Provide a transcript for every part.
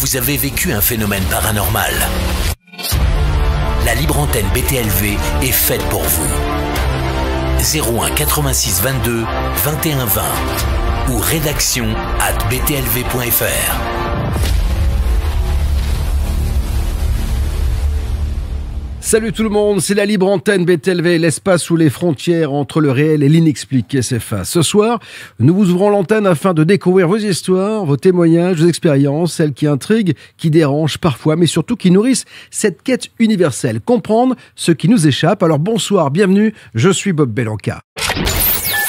vous avez vécu un phénomène paranormal. La libre antenne BTLV est faite pour vous. 01 86 22 21 20 ou rédaction@btlv.fr. Salut tout le monde, c'est la libre antenne BTLV, l'espace où les frontières entre le réel et l'inexpliqué s'effacent. Ce soir, nous vous ouvrons l'antenne afin de découvrir vos histoires, vos témoignages, vos expériences, celles qui intriguent, qui dérangent parfois, mais surtout qui nourrissent cette quête universelle, comprendre ce qui nous échappe. Alors bonsoir, bienvenue, je suis Bob Bellanca.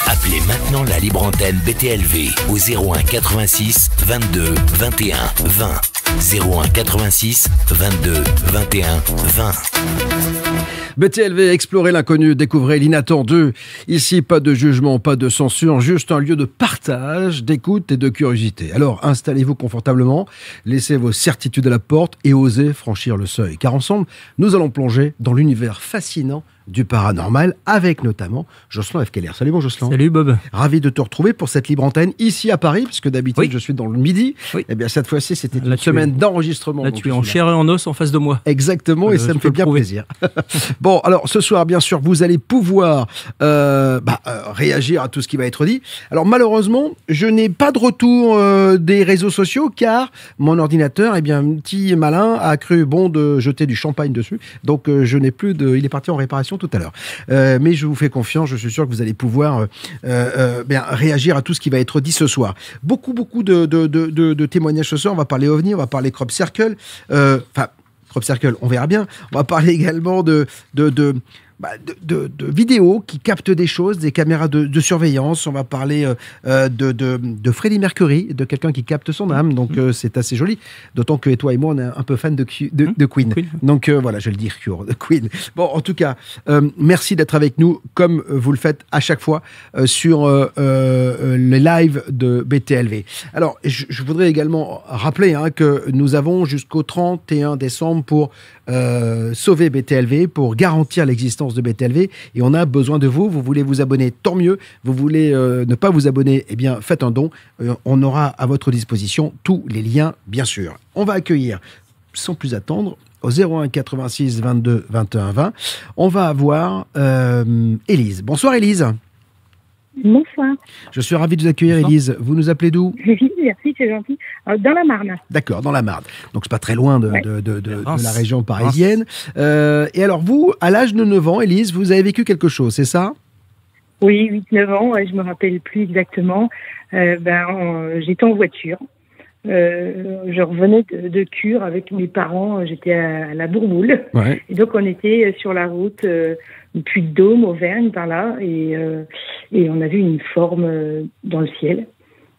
Appelez maintenant la libre antenne BTLV au 01 86 22 21 20. 01 86 22 21 20. BTLV, explorer l'inconnu, découvrez l'inattendu. Ici, pas de jugement, pas de censure, juste un lieu de partage, d'écoute et de curiosité. Alors, installez-vous confortablement, laissez vos certitudes à la porte et osez franchir le seuil. Car ensemble, nous allons plonger dans l'univers fascinant du paranormal, avec notamment Jocelyn F. Keller. Salut mon Jocelyn. Salut Bob. Ravi de te retrouver pour cette libre antenne ici à Paris, puisque d'habitude je suis dans le midi. Oui. Eh bien cette fois-ci c'était une semaine d'enregistrement. Là tu es en chair et en os en face de moi. Exactement, et ça me fait bien plaisir. Bon, alors ce soir bien sûr vous allez pouvoir réagir à tout ce qui va être dit. Alors malheureusement je n'ai pas de retour des réseaux sociaux, car mon ordinateur, eh bien un petit malin a cru bon de jeter du champagne dessus, donc je n'ai plus de... Il est parti en réparation tout à l'heure. Mais je vous fais confiance, je suis sûr que vous allez pouvoir réagir à tout ce qui va être dit ce soir. Beaucoup de témoignages ce soir. On va parler OVNI, on va parler Crop Circle. Crop Circle, on verra bien. On va parler également de vidéos qui captent des choses, des caméras de surveillance. On va parler de Freddie Mercury, de quelqu'un qui capte son âme. Donc c'est assez joli. D'autant que toi et moi, on est un peu fans de Queen. Donc voilà, je vais le dire, de Queen. Bon, en tout cas, merci d'être avec nous, comme vous le faites à chaque fois sur les lives de BTLV. Alors, je voudrais également rappeler que nous avons jusqu'au 31 décembre pour sauver BTLV, pour garantir l'existence de BTLV, et on a besoin de vous. Vous voulez vous abonner, tant mieux. Vous voulez ne pas vous abonner, eh bien faites un don. On aura à votre disposition tous les liens, bien sûr. On va accueillir, sans plus attendre, au 01 86 22 21 20, on va avoir Élise. Bonsoir Élise. Bonsoir. Je suis ravi de vous accueillir, Élise. Vous nous appelez d'où? Oui, merci, c'est gentil. Dans la Marne. D'accord, dans la Marne. Donc c'est pas très loin de la région parisienne. Et alors vous, à l'âge de 9 ans, Élise, vous avez vécu quelque chose, c'est ça? Oui, 8-9 ans, je me rappelle plus exactement. J'étais en voiture. Je revenais de cure avec mes parents, j'étais à la Bourboule. Ouais. Et donc on était sur la route Puy-de-Dôme, Auvergne, par là, et on a vu une forme dans le ciel,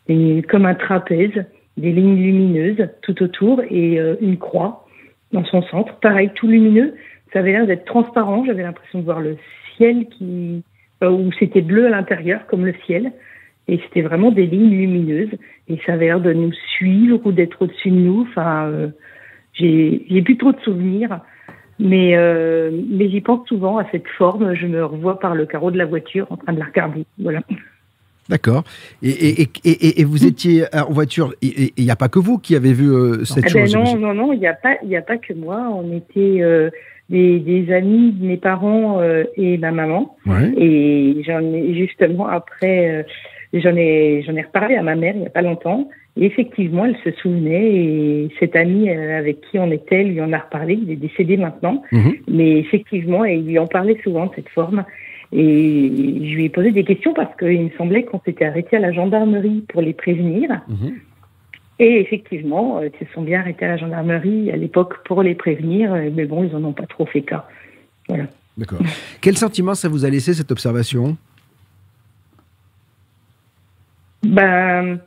et comme un trapèze, des lignes lumineuses tout autour, et une croix dans son centre, pareil, tout lumineux. Ça avait l'air d'être transparent, j'avais l'impression de voir le ciel où c'était bleu à l'intérieur, comme le ciel. Et c'était vraiment des lignes lumineuses. Et ça avait l'air de nous suivre ou d'être au-dessus de nous. Enfin, j'ai plus trop de souvenirs. Mais j'y pense souvent à cette forme. Je me revois par le carreau de la voiture en train de la regarder. Voilà. D'accord. Et vous étiez en voiture. Il n'y a pas que vous qui avez vu cette chose. Non. Il n'y a pas que moi. On était des amis de mes parents et ma maman. Ouais. Et j'en ai justement après... J'en ai reparlé à ma mère il n'y a pas longtemps, et effectivement elle se souvenait, et cet ami avec qui on était lui en a reparlé. Il est décédé maintenant, mais effectivement il lui en parlait souvent de cette forme, et je lui ai posé des questions parce qu'il me semblait qu'on s'était arrêté à la gendarmerie pour les prévenir, et effectivement ils se sont bien arrêtés à la gendarmerie à l'époque pour les prévenir, mais bon, ils en ont pas trop fait cas. Voilà. D'accord. Quel sentiment ça vous a laissé, cette observation? Je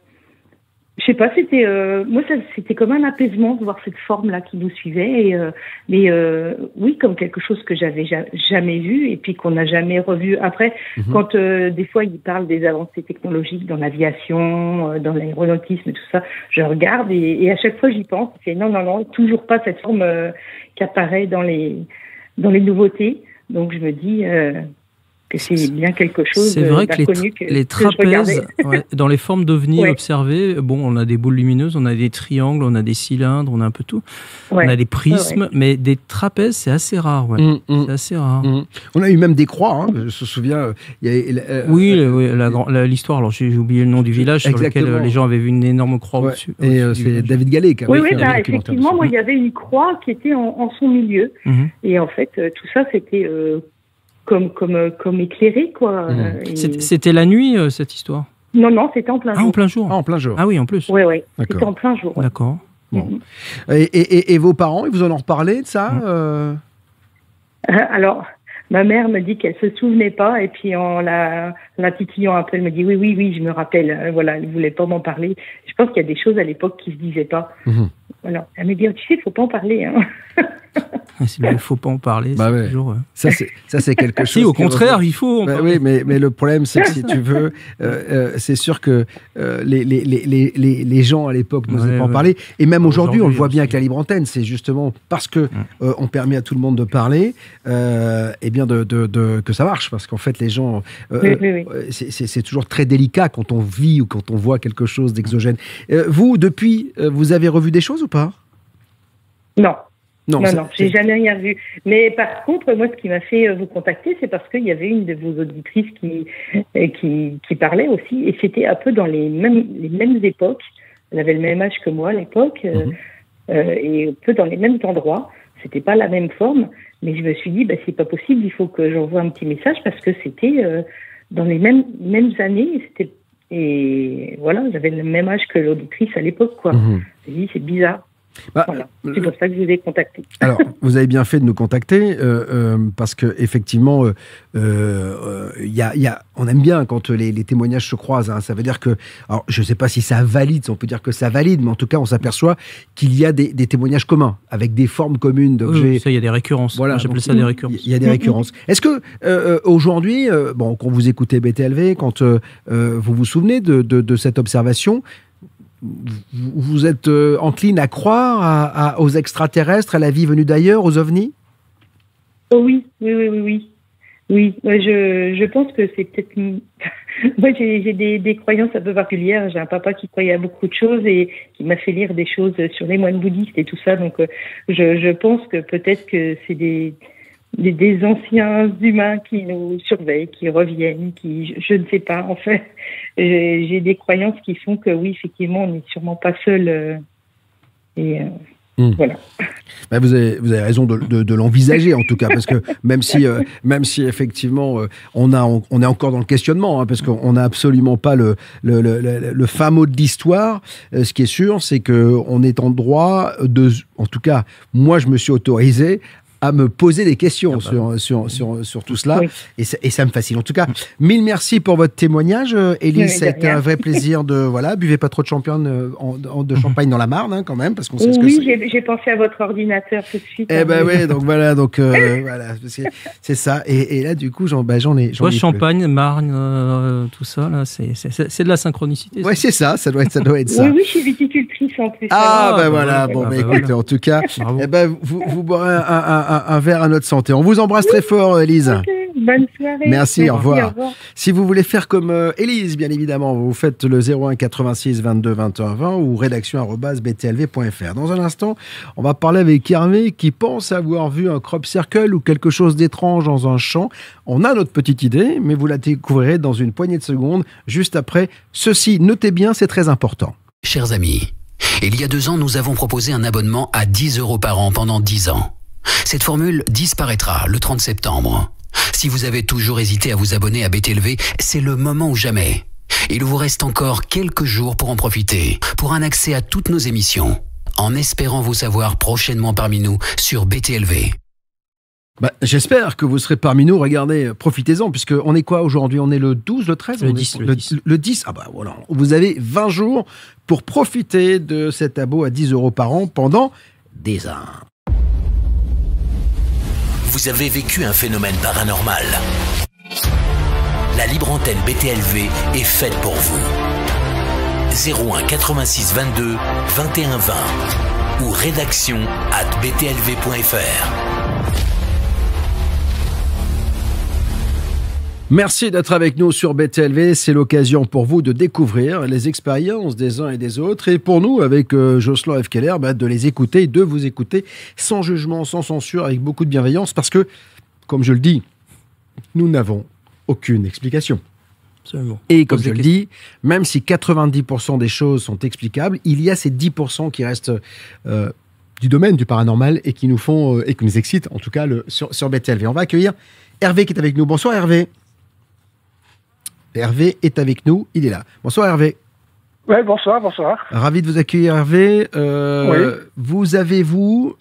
sais pas, c'était moi c'était comme un apaisement de voir cette forme-là qui nous suivait, mais oui, comme quelque chose que j'avais jamais vu et puis qu'on n'a jamais revu après. Quand des fois ils parlent des avancées technologiques dans l'aviation, dans l'aéronautisme et tout ça, je regarde et à chaque fois j'y pense. C'est non, toujours pas cette forme qui apparaît dans les nouveautés. Donc je me dis que c'est bien quelque chose C'est vrai que d'inconnu les trapèzes, dans les formes d'ovnis observées, bon, on a des boules lumineuses, on a des triangles, on a des cylindres, on a un peu tout. On a des prismes, mais des trapèzes, c'est assez rare. C'est assez rare. On a eu même des croix, hein, je me souviens. L'histoire, alors j'ai oublié le nom du village sur lequel les gens avaient vu une énorme croix au-dessus. Et c'est David Gallet qui avait fait un effectivement, moi, il y avait une croix qui était en son milieu. Et en fait, tout ça, c'était comme éclairé, quoi. C'était la nuit, cette histoire? Non, c'était en plein jour. En plein jour. En plein jour. Ah oui, en plus. Oui, c'était en plein jour. D'accord. Bon. Et vos parents, ils vous en ont reparlé de ça Alors, ma mère me dit qu'elle se souvenait pas, et puis en la titillant un peu, elle me dit oui, je me rappelle. Voilà, elle voulait pas m'en parler. Je pense qu'il y a des choses à l'époque qui se disaient pas. Voilà. Elle me dit, tu sais, il faut pas en parler. Hein. Il ne faut pas en parler. Toujours, ça, c'est quelque chose. Si, au contraire, il faut en parler. Oui, mais le problème, c'est que si tu veux, c'est sûr que les gens à l'époque n'osaient pas en parler. Et même aujourd'hui, on le voit bien avec la libre antenne. C'est justement parce que on permet à tout le monde de parler, et bien que ça marche. Parce qu'en fait, les gens, c'est toujours très délicat quand on vit ou quand on voit quelque chose d'exogène. Vous, depuis, vous avez revu des choses ou pas? Non, j'ai jamais rien vu. Mais par contre, moi, ce qui m'a fait vous contacter, c'est parce qu'il y avait une de vos auditrices qui parlait aussi, et c'était un peu dans les mêmes époques. Elle avait le même âge que moi à l'époque, et un peu dans les mêmes endroits. C'était pas la même forme, mais je me suis dit, c'est pas possible, il faut que j'envoie un petit message, parce que c'était dans les mêmes années. Et voilà, j'avais le même âge que l'auditrice à l'époque, quoi. J'ai dit, c'est bizarre. Voilà. C'est pour ça que je vous ai contacté. Alors, vous avez bien fait de nous contacter, parce que effectivement, on aime bien quand les témoignages se croisent. Hein. Ça veut dire que, alors, je ne sais pas si ça valide, si on peut dire que ça valide, mais en tout cas, on s'aperçoit qu'il y a des témoignages communs, avec des formes communes d'objets. Ça, il y a des récurrences. Voilà, j'appelle ça des récurrences. Il y a des récurrences. Est-ce que aujourd'hui, quand vous écoutez BTLV, quand vous vous souvenez de cette observation, vous êtes encline à croire aux extraterrestres, à la vie venue d'ailleurs, aux ovnis? Oui. Oui, je pense que c'est peut-être... Moi, j'ai des croyances un peu particulières. J'ai un papa qui croyait à beaucoup de choses et qui m'a fait lire des choses sur les moines bouddhistes et tout ça. Donc, je pense que peut-être que c'est des anciens humains qui nous surveillent, qui reviennent, je ne sais pas. En fait, j'ai des croyances qui font que oui, effectivement, on n'est sûrement pas seul. Voilà. Vous avez raison de l'envisager en tout cas, parce que même si effectivement on est encore dans le questionnement, hein, parce qu'on n'a absolument pas le fin mot de l'histoire. Ce qui est sûr, c'est que on est en droit en tout cas, moi je me suis autorisé à me poser des questions sur tout cela, et ça me fascine. En tout cas, mille merci pour votre témoignage, Élise. Ça a été un vrai plaisir buvez pas trop de champagne dans la Marne, hein, quand même, parce qu'on sait ce que c'est. Oui, j'ai pensé à votre ordinateur tout de suite. Voilà, c'est ça. Et là, du coup, j'en ai. Champagne, Marne, tout ça, là, c'est de la synchronicité. Ouais, c'est ça. Ça doit être ça. Oui, je suis viticultrice en plus. Écoute, en tout cas, vous boirez un verre à notre santé. On vous embrasse très fort, Élise. Okay, bonne soirée. Merci, au revoir. Si vous voulez faire comme Élise, bien évidemment, vous faites le 01 86 22 21 20 ou rédaction@btlv.fr. Dans un instant, on va parler avec Hervé qui pense avoir vu un crop circle ou quelque chose d'étrange dans un champ. On a notre petite idée, mais vous la découvrirez dans une poignée de secondes, juste après ceci. Notez bien, c'est très important. Chers amis, il y a 2 ans, nous avons proposé un abonnement à 10 € par an pendant 10 ans. Cette formule disparaîtra le 30 septembre. Si vous avez toujours hésité à vous abonner à BTLV, c'est le moment ou jamais. Il vous reste encore quelques jours pour en profiter, pour un accès à toutes nos émissions, en espérant vous savoir prochainement parmi nous sur BTLV. J'espère que vous serez parmi nous. Regardez, profitez-en, puisqu'on est quoi aujourd'hui? On est le 12, le 13? Le 10. Voilà. Vous avez 20 jours pour profiter de cet abo à 10 € par an pendant des ans. Vous avez vécu un phénomène paranormal. La libre antenne BTLV est faite pour vous. 01 86 22 21 20 ou rédaction@btlv.fr. Merci d'être avec nous sur BTLV. C'est l'occasion pour vous de découvrir les expériences des uns et des autres. Et pour nous, avec Jocelyn F. Keller, de les écouter, de vous écouter sans jugement, sans censure, avec beaucoup de bienveillance. Parce que, comme je le dis, nous n'avons aucune explication. Absolument. Et comme je le dis, même si 90% des choses sont explicables, il y a ces 10% qui restent du domaine du paranormal et qui nous font et qui nous excitent, en tout cas, sur BTLV. On va accueillir Hervé qui est avec nous. Bonsoir Hervé. Hervé est avec nous, il est là. Bonsoir Hervé. Oui, bonsoir. Ravi de vous accueillir Hervé. Oui. Vous avez-vous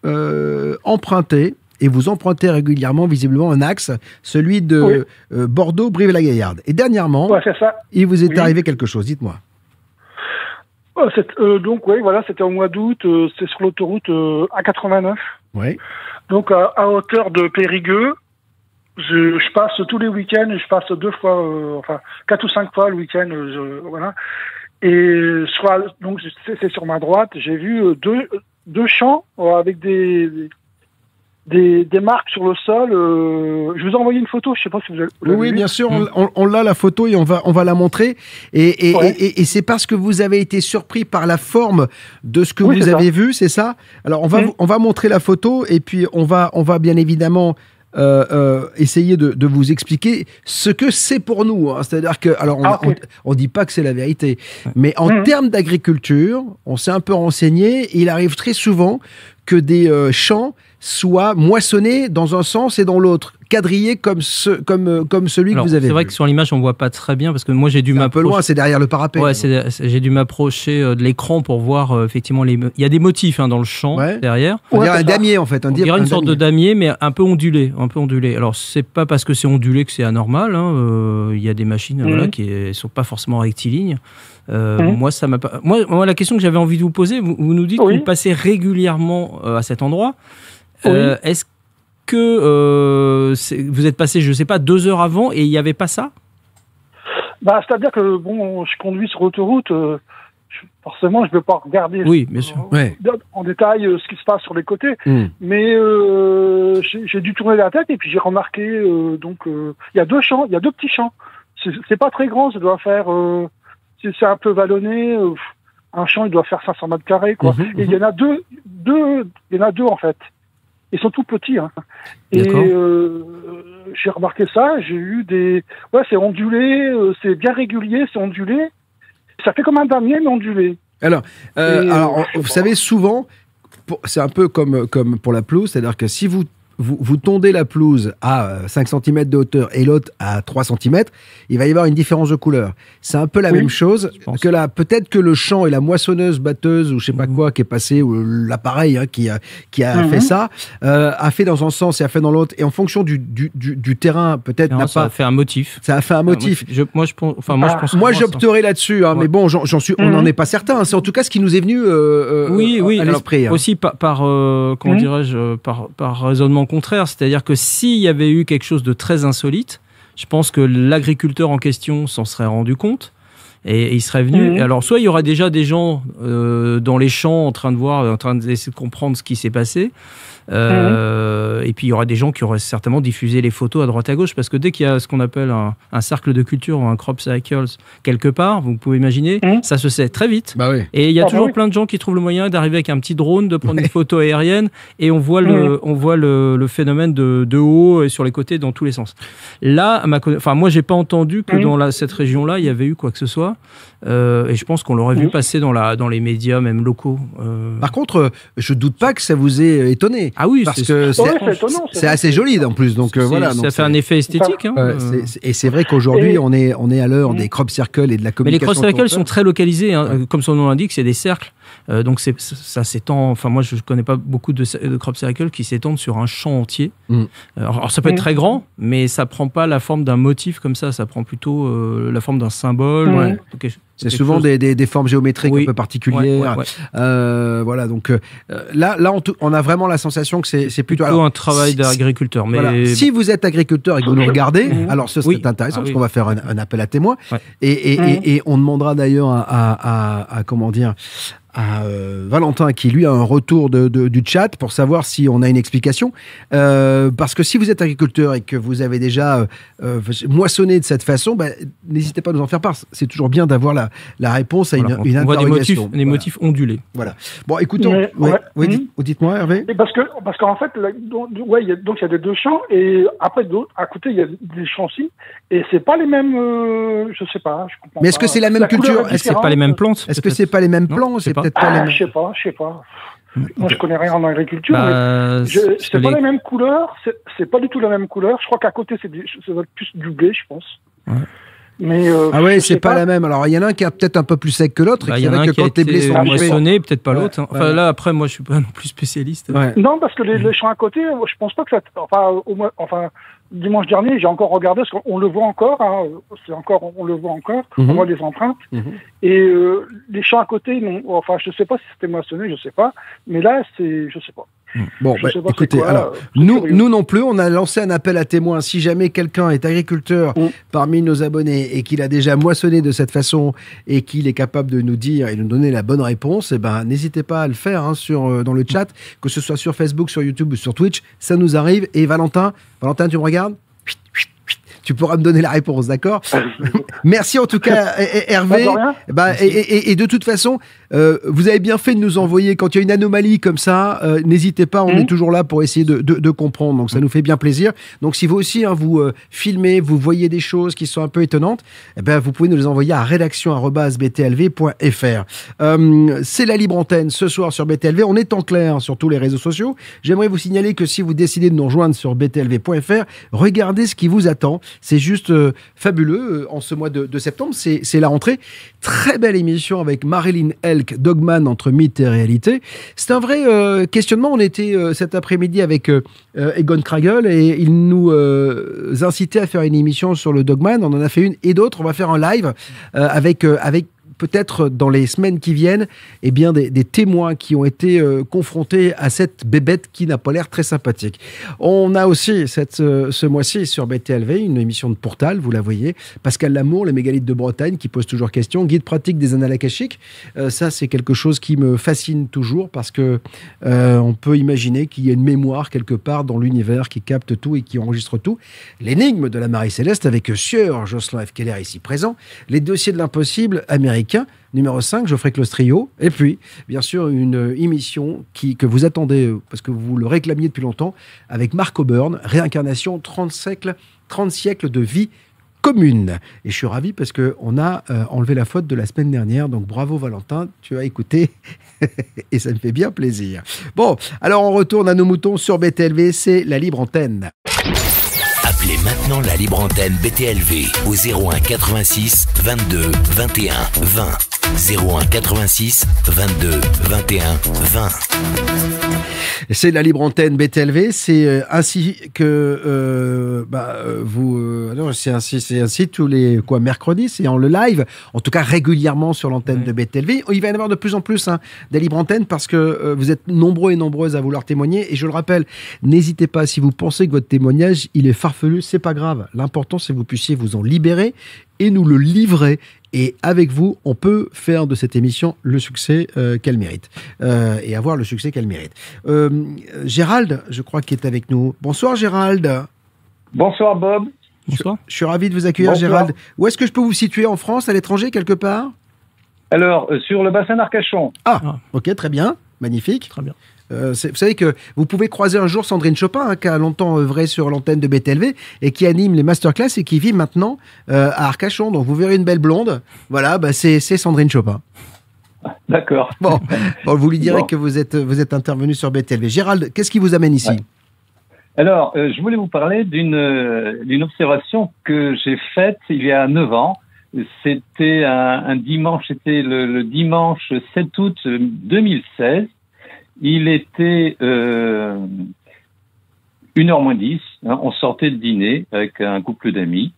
emprunté, et vous empruntez régulièrement visiblement un axe, celui de Bordeaux-Brive-la-Gaillarde. Et dernièrement, c'est ça. Il vous est arrivé quelque chose, dites-moi. Donc oui, voilà, c'était au mois d'août, c'est sur l'autoroute A89. Oui. Donc à hauteur de Périgueux. Je passe tous les week-ends, je passe 2 fois, 4 ou 5 fois le week-end, voilà. Et donc c'est sur ma droite, j'ai vu deux champs avec des marques sur le sol. Je vous ai envoyé une photo, je sais pas si vous avez Oui, vu. bien sûr, on l'a la photo et on va la montrer. Et c'est parce que vous avez été surpris par la forme de ce que vous avez vu, c'est ça? Alors on va montrer la photo et puis on va bien évidemment essayer de vous expliquer ce que c'est pour nous. Hein. C'est-à-dire que, alors, on dit pas que c'est la vérité, mais en termes d'agriculture, on s'est un peu renseigné. Il arrive très souvent que des champs soient moissonnés dans un sens et dans l'autre, quadrillés comme celui que vous avez vu. C'est vrai que sur l'image, on voit pas très bien parce que moi, j'ai dû m'approcher. Un peu loin, c'est derrière le parapet. Ouais, j'ai dû m'approcher de l'écran pour voir effectivement il y a des motifs dans le champ derrière. On dirait un damier en fait. On dirait une sorte de damier, mais un peu ondulé. Alors, c'est pas parce que c'est ondulé que c'est anormal. Il y a des machines qui sont pas forcément rectilignes. Moi, ça m'a pas. Moi, la question que j'avais envie de vous poser, vous nous dites que vous passez régulièrement à cet endroit. Est-ce que vous êtes passé, je sais pas, 2 heures avant et il n'y avait pas ça? C'est-à-dire que je conduis sur l'autoroute, forcément je ne peux pas regarder bien sûr. En détail ce qui se passe sur les côtés, mais j'ai dû tourner la tête et puis j'ai remarqué il y a 2 champs, il y a 2 petits champs. C'est pas très grand, ça doit faire, c'est un peu vallonné. Un champ il doit faire 500 mètres carrés quoi. Et il y en a deux en fait. Ils sont tout petits. Hein. Et j'ai remarqué ça, j'ai eu c'est ondulé, c'est bien régulier, c'est ondulé. Ça fait comme un damier, mais ondulé. Alors, vous savez, souvent, c'est un peu comme pour la pelouse, c'est-à-dire que si vous tondez la pelouse à 5 cm de hauteur et l'autre à 3 cm, il va y avoir une différence de couleur. C'est un peu la même chose que là. Peut-être que le champ et la moissonneuse, batteuse ou je sais pas quoi qui est passé, ou l'appareil qui a fait ça, a fait dans un sens et a fait dans l'autre. Et en fonction du terrain, peut-être n'a ça pas... a fait un motif. Ça a fait un motif. Moi, j'opterais là-dessus, mais bon, on n'en est pas certain. C'est en tout cas ce qui nous est venu à l'esprit. Aussi comment dirais-je, par raisonnement contraire, c'est-à-dire que s'il y avait eu quelque chose de très insolite, je pense que l'agriculteur en question s'en serait rendu compte et il serait venu. Alors soit il y aurait déjà des gens dans les champs en train d'essayer de comprendre ce qui s'est passé, et puis il y aura des gens qui auraient certainement diffusé les photos à droite à gauche, parce que dès qu'il y a ce qu'on appelle un cercle de culture ou un crop cycles quelque part, vous pouvez imaginer, ça se sait très vite. Et il y a toujours plein de gens qui trouvent le moyen d'arriver avec un petit drone, de prendre une photo aérienne, et on voit le phénomène de haut et sur les côtés dans tous les sens. Là, moi j'ai pas entendu que dans cette région-là il y avait eu quoi que ce soit, et je pense qu'on l'aurait vu passer dans les médias même locaux. Par contre, je doute pas que ça vous ait étonné. Ah oui, parce que c'est assez joli en plus. Donc voilà. Ça fait un effet esthétique. Et c'est vrai qu'aujourd'hui, on est à l'heure des crop circles et de la communication. Mais les crop circles sont très localisés, comme son nom l'indique, c'est des cercles. Donc ça s'étend. Enfin, moi, je connais pas beaucoup de crop circles qui s'étendent sur un champ entier. Alors ça peut être très grand, mais ça prend pas la forme d'un motif comme ça. Ça prend plutôt la forme d'un symbole. C'est souvent des formes géométriques un peu particulières. Voilà, donc là on a vraiment la sensation que c'est plutôt un travail d'agriculteur. Mais voilà. Si vous êtes agriculteur et que vous nous regardez, alors ce serait intéressant parce qu'on va faire un appel à témoins et on demandera d'ailleurs à comment dire Valentin qui lui a un retour du chat pour savoir si on a une explication. Parce que si vous êtes agriculteur et que vous avez déjà moissonné de cette façon, n'hésitez pas à nous en faire part. C'est toujours bien d'avoir la réponse à une interrogation. Des motifs ondulés. Voilà. Bon, écoutons. Dites-moi, Hervé. Parce qu'en fait, il y a des deux champs et après à côté il y a des champs aussi et c'est pas les mêmes. Je sais pas. Je comprends. Mais est-ce que c'est la même culture? Est-ce que c'est pas les mêmes plantes? Est-ce que c'est pas les mêmes plants? Je sais pas. Moi, je connais rien en agriculture, mais c'est pas les mêmes couleurs. C'est pas du tout la même couleur. Je crois qu'à côté, ça doit être plus du blé, je pense. Ouais. Mais c'est pas la même. Alors il y en a un qui est peut-être un peu plus sec que l'autre. Il y en a un qui a été moissonné, peut-être pas l'autre. Enfin là, après, moi, je suis pas non plus spécialiste. Ouais. Non, parce que les champs à côté, je pense pas que ça. Enfin, dimanche dernier, j'ai encore regardé, parce qu'on le voit encore. Hein, on le voit encore. On voit les empreintes. Et les champs à côté, enfin, je sais pas si c'était moissonné, je sais pas. Mais là, je sais pas. Bon, écoutez, alors, nous non plus, on a lancé un appel à témoins. Si jamais quelqu'un est agriculteur parmi nos abonnés et qu'il a déjà moissonné de cette façon et qu'il est capable de nous dire et nous donner la bonne réponse, n'hésitez pas à le faire dans le chat, que ce soit sur Facebook, sur YouTube ou sur Twitch, ça nous arrive. Et Valentin, tu me regardes ? Tu pourras me donner la réponse, d'accord? Merci en tout cas, Hervé. Et de toute façon, vous avez bien fait de nous envoyer, quand il y a une anomalie comme ça, n'hésitez pas, on est toujours là pour essayer de comprendre, donc ça nous fait bien plaisir. Donc si vous aussi, vous filmez, vous voyez des choses qui sont un peu étonnantes, vous pouvez nous les envoyer à rédaction@btlv.fr. C'est la libre antenne ce soir sur BTLV, on est en clair sur tous les réseaux sociaux. J'aimerais vous signaler que si vous décidez de nous rejoindre sur btlv.fr, regardez ce qui vous attend. C'est juste fabuleux en ce mois de septembre, c'est la rentrée. Très belle émission avec Marilyn Elk, Dogman entre mythe et réalité. C'est un vrai questionnement. On était cet après-midi avec Egon Kragel et il nous incitait à faire une émission sur le Dogman. On en a fait une et d'autres. On va faire un live avec peut-être dans les semaines qui viennent, des témoins qui ont été confrontés à cette bébête qui n'a pas l'air très sympathique. On a aussi ce mois-ci sur BTLV une émission de Pourtal, vous la voyez, Pascal Lamour, les mégalithes de Bretagne, qui pose toujours question, guide pratique des annales akashiques. Ça, c'est quelque chose qui me fascine toujours parce que on peut imaginer qu'il y a une mémoire quelque part dans l'univers qui capte tout et qui enregistre tout. L'énigme de la Marie Céleste avec Sieur Jocelyn F. Keller ici présent, les dossiers de l'impossible américain. Numéro 5, Geoffrey Clostrio. Et puis, bien sûr, une émission que vous attendez, parce que vous le réclamiez depuis longtemps, avec Marc Auburn, Réincarnation, 30 siècles de vie commune. Et je suis ravi parce qu'on a enlevé la faute de la semaine dernière. Donc bravo Valentin, tu as écouté et ça me fait bien plaisir. Bon, alors on retourne à nos moutons sur BTLV, c'est la libre antenne. Appelez maintenant la libre antenne BTLV au 01 86 22 21 20. 01 86 22 21 20. C'est la libre antenne BTLV, c'est ainsi que c'est ainsi tous les mercredis, c'est en le live, en tout cas régulièrement sur l'antenne de BTLV. Il va y en avoir de plus en plus des libres antennes parce que vous êtes nombreux et nombreuses à vouloir témoigner. Et je le rappelle, n'hésitez pas, si vous pensez que votre témoignage il est farfelu, c'est pas grave. L'important c'est que vous puissiez vous en libérer et nous le livrer. Et avec vous, on peut faire de cette émission le succès qu'elle mérite. Et avoir le succès qu'elle mérite. Gérald, je crois qu'il est avec nous. Bonsoir Gérald. Bonsoir Bob. Bonsoir. Je suis ravi de vous accueillir. Bonsoir. Gérald. Où est-ce que je peux vous situer en France, à l'étranger, quelque part? Alors, sur le bassin d'Arcachon. Ah, ok, très bien. Magnifique. Très bien. Vous savez que vous pouvez croiser un jour Sandrine Chopin, qui a longtemps œuvré sur l'antenne de BTLV et qui anime les masterclass et qui vit maintenant à Arcachon. Donc vous verrez une belle blonde. Voilà, c'est Sandrine Chopin. D'accord. Bon, vous lui direz que vous êtes intervenu sur BTLV. Gérald, qu'est-ce qui vous amène ici? Alors, je voulais vous parler d'une observation que j'ai faite il y a 9 ans. C'était un dimanche, c'était le dimanche 7 août 2016. Il était 1h-10, on sortait de dîner avec un couple d'amis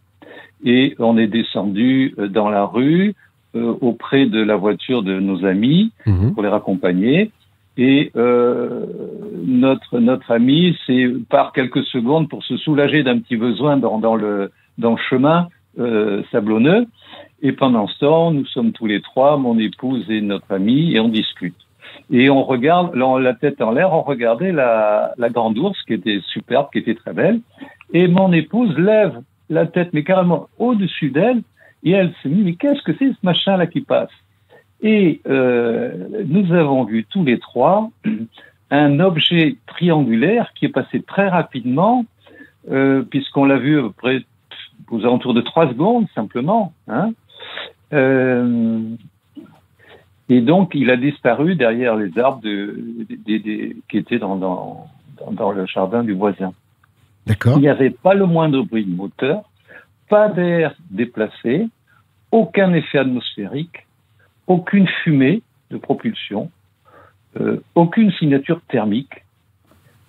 et on est descendu dans la rue auprès de la voiture de nos amis pour les raccompagner et notre ami part quelques secondes pour se soulager d'un petit besoin dans le chemin sablonneux Et pendant ce temps, nous sommes tous les trois, mon épouse et notre ami, et on discute. Et on regarde, la tête en l'air, on regardait la grande ours qui était superbe, qui était très belle. Et mon épouse lève la tête, mais carrément au-dessus d'elle, et elle se dit, mais qu'est-ce que c'est ce machin-là qui passe? Et nous avons vu tous les trois un objet triangulaire qui est passé très rapidement, puisqu'on l'a vu à peu près aux alentours de 3 secondes, simplement. Hein. Et donc, il a disparu derrière les arbres qui étaient dans le jardin du voisin. D'accord. Il n'y avait pas le moindre bruit de moteur, pas d'air déplacé, aucun effet atmosphérique, aucune fumée de propulsion, aucune signature thermique.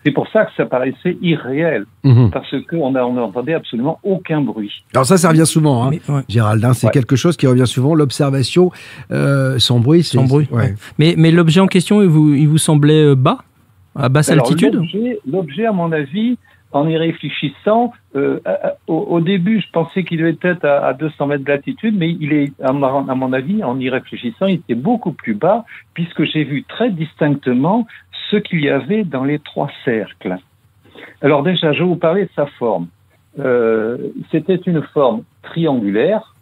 C'est pour ça que ça paraissait irréel, parce qu'on n'entendait absolument aucun bruit. Alors ça revient souvent, hein, Gérald, hein, c'est quelque chose qui revient souvent, l'observation sans bruit. Sans bruit, ouais. Mais l'objet en question, il vous semblait bas, à basse altitude? L'objet, à mon avis, en y réfléchissant, au début, je pensais qu'il devait être à 200 mètres d'altitude, mais il est, à mon avis, en y réfléchissant, il était beaucoup plus bas, puisque j'ai vu très distinctement ce qu'il y avait dans les 3 cercles. Alors déjà, je vais vous parler de sa forme. C'était une forme triangulaire,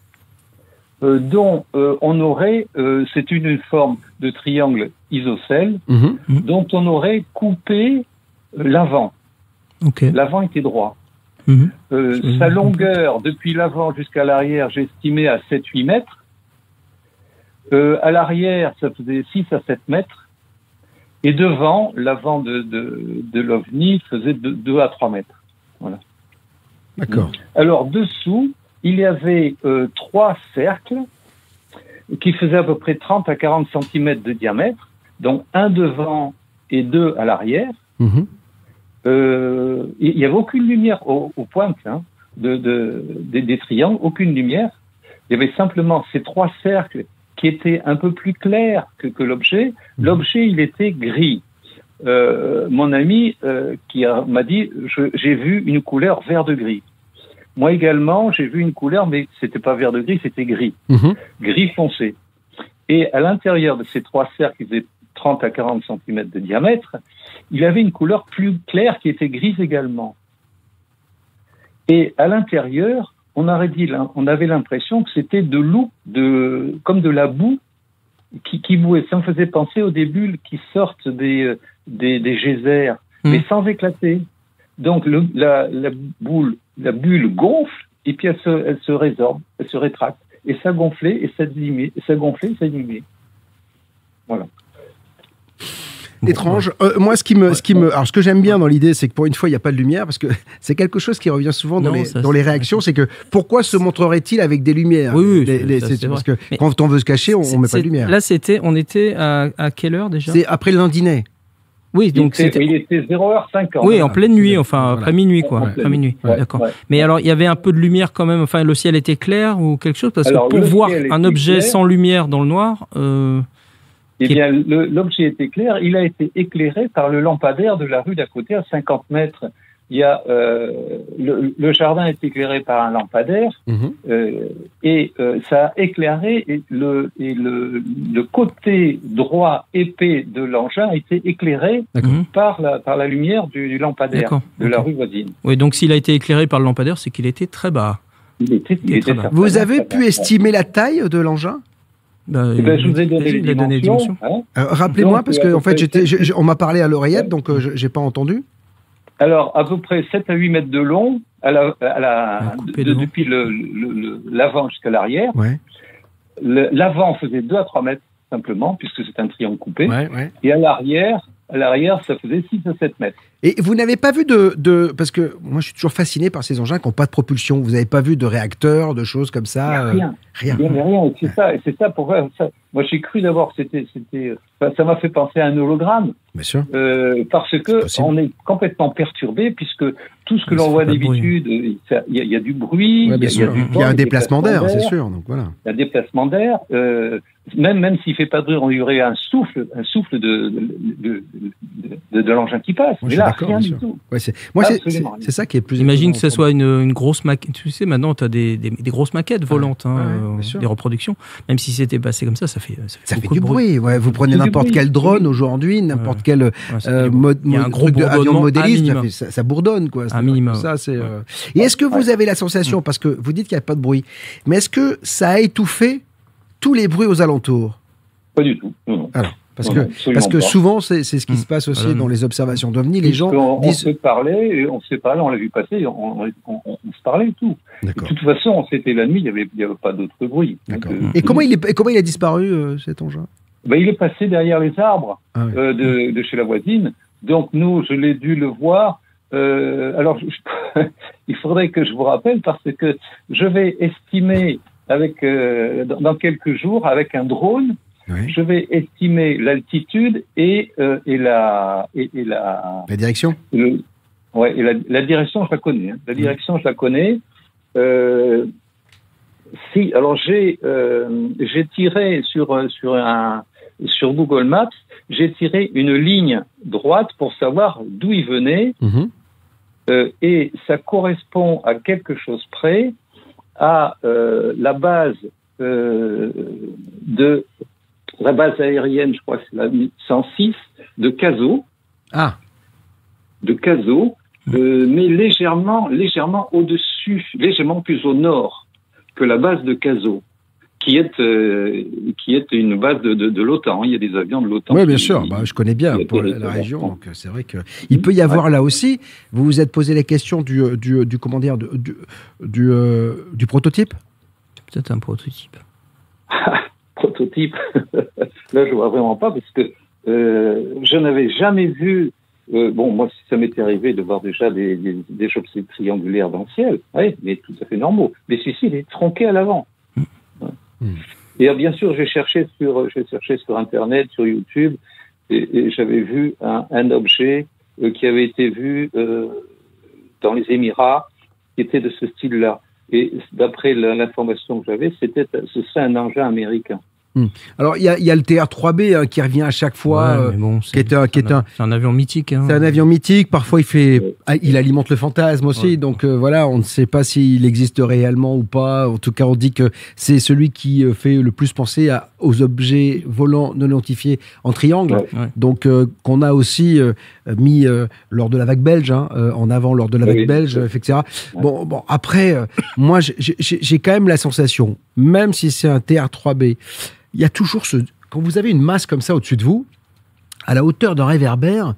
dont on aurait, c'est une forme de triangle isocèle, dont on aurait coupé l'avant. Okay. L'avant était droit. Sa longueur, depuis l'avant jusqu'à l'arrière, j'estimais à 7-8 mètres. À l'arrière, ça faisait 6 à 7 mètres. Et devant, l'avant de l'OVNI faisait 2 à 3 mètres. Voilà. D'accord. Alors, dessous, il y avait 3 cercles qui faisaient à peu près 30 à 40 cm de diamètre, donc un devant et 2 à l'arrière. Il n'y avait aucune lumière aux pointes hein, des triangles, aucune lumière. Il y avait simplement ces 3 cercles qui étaient un peu plus clairs que l'objet. L'objet, il était gris. Mon ami m'a dit, j'ai vu une couleur vert de gris. Moi également, j'ai vu une couleur, mais c'était pas vert de gris, c'était gris. Gris foncé. Et à l'intérieur de ces 3 cercles qui faisaient 30 à 40 cm de diamètre, il avait une couleur plus claire qui était grise également. Et à l'intérieur, on avait l'impression que c'était de l'eau, comme de la boue qui bouait. Ça me faisait penser aux bulles qui sortent des geysers, mais sans éclater. Donc la bulle gonfle et puis elle se résorbe, elle se rétracte. Et ça gonflait et ça diminuait, ça gonflait et ça diminuait. Voilà. Étrange. Moi, ce que j'aime bien dans l'idée, c'est que pour une fois, il n'y a pas de lumière, parce que c'est quelque chose qui revient souvent dans les réactions, c'est que pourquoi se montrerait-il avec des lumières? Oui, parce que quand on veut se cacher, on ne met pas de lumière. Là, on était à quelle heure déjà? C'est après le lundi. Oui, donc il était 0h50. Oui, en pleine nuit, enfin après minuit, quoi. Après minuit, d'accord. Ouais. Mais alors, il y avait un peu de lumière quand même. Enfin, le ciel était clair ou quelque chose, parce que pour voir un objet sans lumière dans le noir. Eh bien, l'objet était clair. Il a été éclairé par le lampadaire de la rue d'à côté, à 50 mètres. Il y a le jardin est éclairé par un lampadaire et ça a éclairé et le côté droit épais de l'engin a été éclairé par la lumière du lampadaire de la rue voisine. Oui, donc s'il a été éclairé par le lampadaire, c'est qu'il était très bas. Il était très bas. Vous avez pu estimer la taille de l'engin? Je vous ai donné les dimensions. Hein. Rappelez-moi, parce qu'en fait, on m'a parlé à l'oreillette, donc j'ai pas entendu. Alors, à peu près 7 à 8 mètres de long, depuis l'avant jusqu'à l'arrière. Ouais. L'avant faisait 2 à 3 mètres, simplement, puisque c'est un triangle coupé. Ouais. Et à l'arrière, ça faisait 6 à 7 mètres. Et vous n'avez pas vu parce que moi, je suis toujours fasciné par ces engins qui n'ont pas de propulsion. Vous n'avez pas vu de réacteurs, de choses comme ça? Rien. Et c'est ça pourquoi. Moi, j'ai cru d'abord que ça m'a fait penser à un hologramme. Bien sûr. Parce que on est complètement perturbé, puisque tout ce que l'on voit d'habitude, il y a du bruit, il y a un déplacement d'air, c'est sûr. Donc voilà. Il y a un déplacement d'air. Même s'il fait pas de bruit, on y aurait un souffle de l'engin qui passe. Moi, mais là, rien du tout. Ouais, c'est ça qui est plus. Imagine que ce soit une grosse maquette. Tu sais, maintenant, tu as des grosses maquettes volantes, des reproductions. Même si c'était passé comme ça fait du bruit. Ouais, vous prenez n'importe quel drone aujourd'hui, n'importe quel avion modéliste, ça bourdonne, quoi. Un minimum. Et est-ce que vous avez la sensation, parce que vous dites qu'il n'y a pas de bruit, mais est-ce que ça a étouffé tous les bruits aux alentours? Pas du tout. Non. Alors, parce que souvent, c'est ce qui se passe aussi dans les observations d'OVNI. Les gens on se parlait, on l'a vu passer, on se parlait et tout. De toute façon, c'était la nuit, il n'y avait pas d'autre bruit. Et comment il a disparu, cet engin? Il est passé derrière les arbres de chez la voisine. Donc nous, je l'ai dû le voir. Alors, il faudrait que je vous rappelle parce que je vais estimer dans quelques jours avec un drone. Oui. Je vais estimer l'altitude et la direction. La direction, je la connais. Hein. La direction, je la connais. Alors j'ai tiré sur Google Maps, j'ai tiré une ligne droite pour savoir d'où il venait, et ça correspond à quelque chose près à la base la base aérienne, je crois que c'est la 106 de Cazaux. Ah. De Cazaux, mais légèrement au-dessus, légèrement plus au nord que la base de Cazaux, qui est une base de l'OTAN. Il y a des avions de l'OTAN. Oui, bien sûr. Je connais bien la région, donc c'est vrai que il peut y avoir là aussi. Vous vous êtes posé la question du prototype. Peut-être un prototype. Prototype. Là, je vois vraiment pas parce que je n'avais jamais vu. Moi, ça m'était arrivé de voir déjà des chaussées triangulaires dans le ciel, mais tout à fait normaux. Mais celui-ci, il est tronqué à l'avant. Et bien sûr, j'ai cherché sur Internet, sur YouTube, et j'avais vu un objet qui avait été vu dans les Émirats, qui était de ce style-là. Et d'après l'information que j'avais, ce serait un engin américain. Alors, il y a le TR-3B qui revient à chaque fois, c'est un avion mythique. C'est un avion mythique. Parfois, il alimente le fantasme aussi. Donc, voilà, on ne sait pas s'il existe réellement ou pas. En tout cas, on dit que c'est celui qui fait le plus penser aux objets volants non identifiés en triangle. Donc, qu'on a aussi mis lors de la vague belge, en avant lors de la vague belge, etc. Bon, après, moi, j'ai quand même la sensation, même si c'est un TR-3B, il y a toujours quand vous avez une masse comme ça au-dessus de vous, à la hauteur d'un réverbère,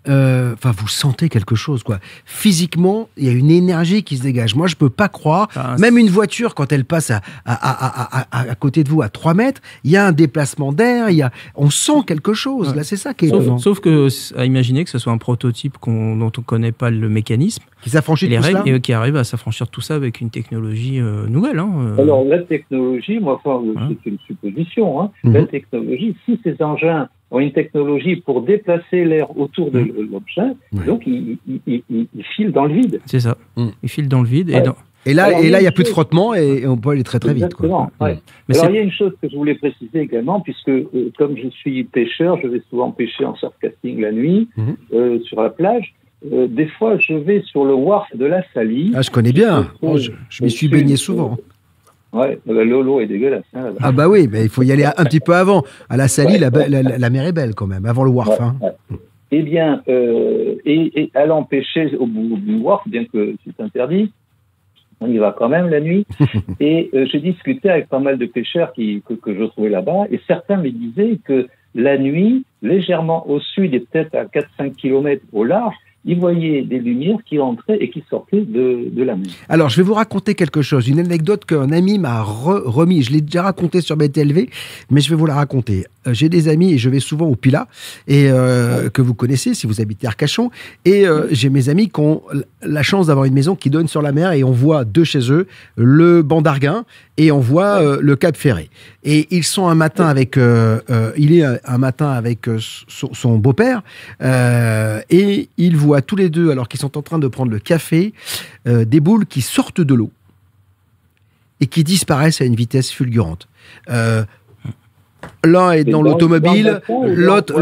vous sentez quelque chose, quoi. Physiquement, il y a une énergie qui se dégage. Moi, je peux pas croire, même une voiture, quand elle passe à côté de vous à 3 mètres, il y a un déplacement d'air, on sent quelque chose. Là, c'est ça qui est sauf que, à imaginer que ce soit un prototype dont on connaît pas le mécanisme, qui s'affranchit les règles, et qui arrive à s'affranchir tout ça avec une technologie nouvelle. Alors, la technologie, c'est une supposition. La technologie, si ces engins ont une technologie pour déplacer l'air autour de l'objet, donc ils filent dans le vide. C'est ça. Ils filent dans le vide. Et là, il n'y a plus de frottement et on peut aller très très vite. Exactement. Mais alors, il y a une chose que je voulais préciser également, puisque comme je suis pêcheur, je vais souvent pêcher en surfcasting la nuit sur la plage. Des fois, je vais sur le wharf de la Salie. Ah, je connais bien. Je m'y suis baigné souvent. L'eau est dégueulasse. Ah bah oui, mais il faut y aller un petit peu avant. À la Salie, la mer est belle quand même, avant le wharf. Eh bien, et allant pêcher au bout du wharf, bien que c'est interdit, on y va quand même la nuit. Et j'ai discuté avec pas mal de pêcheurs que je trouvais là-bas, et certains me disaient que la nuit, légèrement au sud et peut-être à 4-5 km au large, ils voyaient des lumières qui entraient et qui sortaient de la mer. Alors, je vais vous raconter quelque chose, une anecdote qu'un ami m'a remis. Je l'ai déjà raconté sur BTLV, mais je vais vous la raconter. J'ai des amis et je vais souvent au Pilat, et que vous connaissez si vous habitez Arcachon. Et j'ai mes amis qui ont la chance d'avoir une maison qui donne sur la mer, et on voit de chez eux le banc d'Arguin et on voit le Cap Ferré. Et ils sont un matin avec, son beau-père, et ils voient voient tous les deux, alors qu'ils sont en train de prendre le café, des boules qui sortent de l'eau et qui disparaissent à une vitesse fulgurante. L'un est dans l'automobile, l'autre...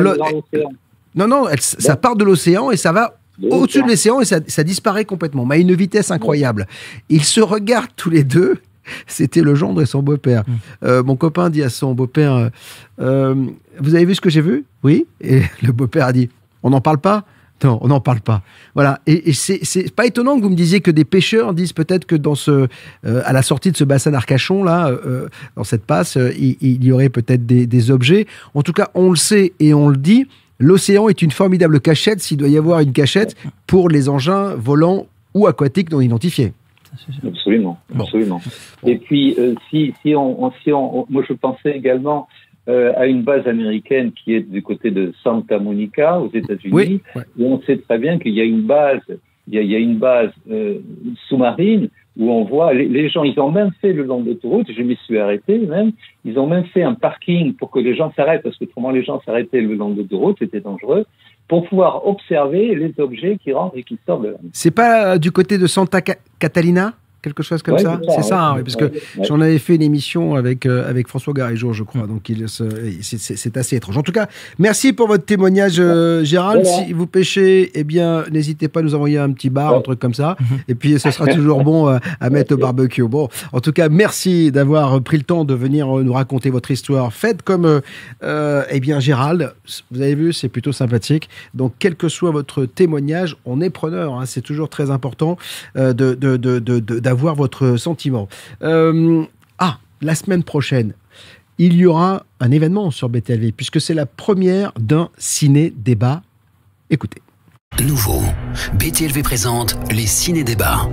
Non, ça part de l'océan et ça va au-dessus de l'océan et ça disparaît complètement, mais à une vitesse incroyable. Ils se regardent tous les deux. C'était le gendre et son beau-père. Mon copain dit à son beau-père, vous avez vu ce que j'ai vu? Oui. Et le beau-père a dit, on n'en parle pas? Non, on n'en parle pas. Voilà. Et c'est pas étonnant que vous me disiez que des pêcheurs disent peut-être que à la sortie de ce bassin d'Arcachon, là, dans cette passe, il y aurait peut-être des objets. En tout cas, on le sait et on le dit, l'océan est une formidable cachette, s'il doit y avoir une cachette, pour les engins volants ou aquatiques non identifiés. Absolument, absolument. Et puis, moi je pensais également à une base américaine qui est du côté de Santa Monica aux États-Unis, où on sait très bien qu'il y a une base, sous-marine où on voit les gens. Ils ont même fait le long de l'autoroute. Je m'y suis arrêté même. Ils ont même fait un parking pour que les gens s'arrêtent, parce que autrement les gens s'arrêtaient le long de l'autoroute, c'était dangereux, pour pouvoir observer les objets qui rentrent et qui sortent de la mer. C'est pas du côté de Santa Catalina? Quelque chose comme ça? C'est ça, parce que j'en avais fait une émission avec François Garigeau, je crois, donc c'est assez étrange. En tout cas, merci pour votre témoignage, Gérald. Si vous pêchez, eh bien, n'hésitez pas à nous envoyer un petit bar, un truc comme ça, et puis ce sera toujours bon à mettre au barbecue. Bon, en tout cas, merci d'avoir pris le temps de venir nous raconter votre histoire. Faites comme, eh bien, Gérald, vous avez vu, c'est plutôt sympathique. Donc, quel que soit votre témoignage, on est preneur, hein, c'est toujours très important d'avoir votre sentiment. La semaine prochaine, il y aura un événement sur BTLV, puisque c'est la première d'un ciné-débat. Écoutez. Nouveau, BTLV présente les ciné-débats.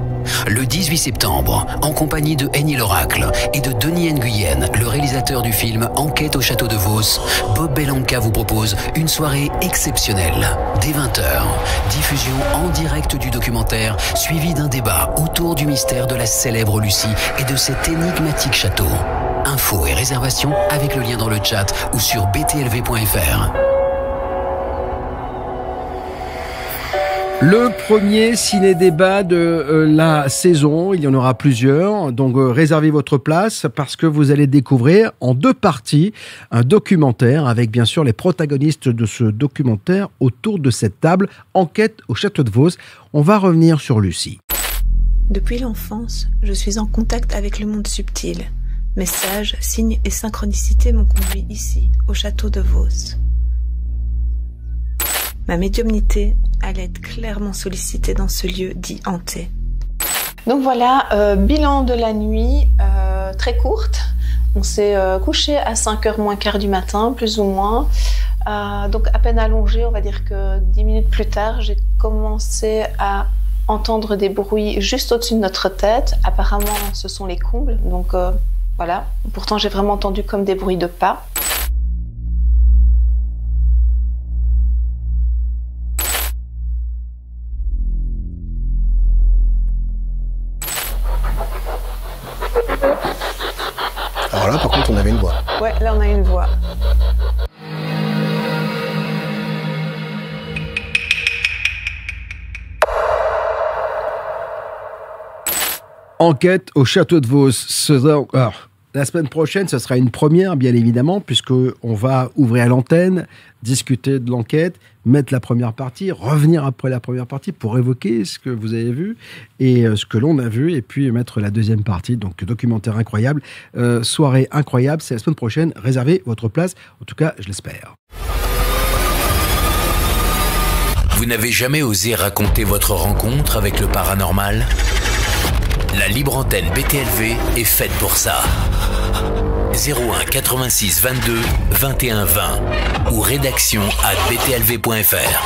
Le 18 septembre, en compagnie de Henny l'Oracle et de Denis Nguyen, le réalisateur du film Enquête au château de Vos, Bob Belanca vous propose une soirée exceptionnelle. Dès 20h, diffusion en direct du documentaire, suivi d'un débat autour du mystère de la célèbre Lucie et de cet énigmatique château. Infos et réservations avec le lien dans le chat ou sur btlv.fr. Le premier ciné-débat de la saison, il y en aura plusieurs, donc réservez votre place parce que vous allez découvrir en 2 parties un documentaire avec bien sûr les protagonistes de ce documentaire autour de cette table, Enquête au château de Vos. On va revenir sur Lucie. Depuis l'enfance, je suis en contact avec le monde subtil. Messages, signes et synchronicités m'ont conduit ici, au château de Vos. Ma médiumnité allait être clairement sollicitée dans ce lieu dit hanté. Donc voilà, bilan de la nuit très courte. On s'est couché à 5h moins quart du matin, plus ou moins. Donc à peine allongé, on va dire que 10 minutes plus tard, j'ai commencé à entendre des bruits juste au-dessus de notre tête. Apparemment, ce sont les combles. Donc voilà. Pourtant, j'ai vraiment entendu comme des bruits de pas. Alors là, par contre, on avait une voix. Ouais, là, on a une voix. Enquête au château de Vos. Alors, la semaine prochaine, ce sera une première, bien évidemment, puisqu'on va ouvrir l'antenne, discuter de l'enquête, mettre la première partie, revenir après la première partie pour évoquer ce que vous avez vu et ce que l'on a vu, et puis mettre la deuxième partie, donc documentaire incroyable, soirée incroyable, c'est la semaine prochaine, réservez votre place, en tout cas, je l'espère. Vous n'avez jamais osé raconter votre rencontre avec le paranormal ? La libre antenne BTLV est faite pour ça. 01 86 22 21 20 ou rédaction@btlv.fr.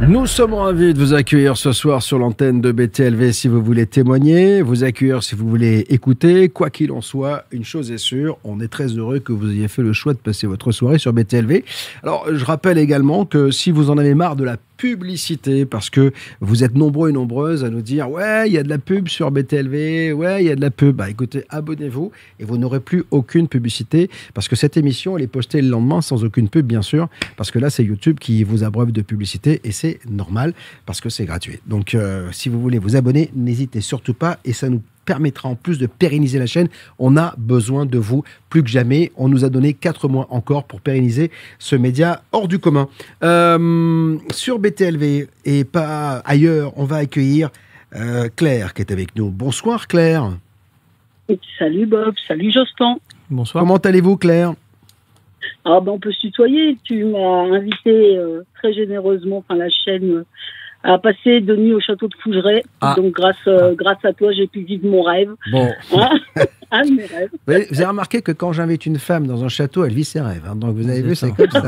Nous sommes ravis de vous accueillir ce soir sur l'antenne de BTLV si vous voulez témoigner, vous accueillir si vous voulez écouter. Quoi qu'il en soit, une chose est sûre, on est très heureux que vous ayez fait le choix de passer votre soirée sur BTLV. Alors, je rappelle également que si vous en avez marre de la publicité, parce que vous êtes nombreux et nombreuses à nous dire « Ouais, il y a de la pub sur BTLV, ouais, il y a de la pub. » Bah écoutez, abonnez-vous et vous n'aurez plus aucune publicité, parce que cette émission, elle est postée le lendemain sans aucune pub, bien sûr, parce que là, c'est YouTube qui vous abreuve de publicité et c'est normal, parce que c'est gratuit. Donc, si vous voulez vous abonner, n'hésitez surtout pas et ça nous permettra en plus de pérenniser la chaîne. On a besoin de vous plus que jamais. On nous a donné 4 mois encore pour pérenniser ce média hors du commun. Sur BTLV et pas ailleurs, on va accueillir Claire qui est avec nous. Bonsoir Claire. Salut Bob, salut Jospin. Bonsoir. Comment allez-vous Claire? Ah ben on peut se tutoyer. Tu m'as invité très généreusement, enfin la chaîne à passer de nuit au château de Fougeray. Ah. Donc grâce à toi, j'ai pu vivre mon rêve. Bon. Hein un de mes rêves. Vous avez remarqué que quand j'invite une femme dans un château, elle vit ses rêves. Hein. Donc vous avez vu, c'est comme ça.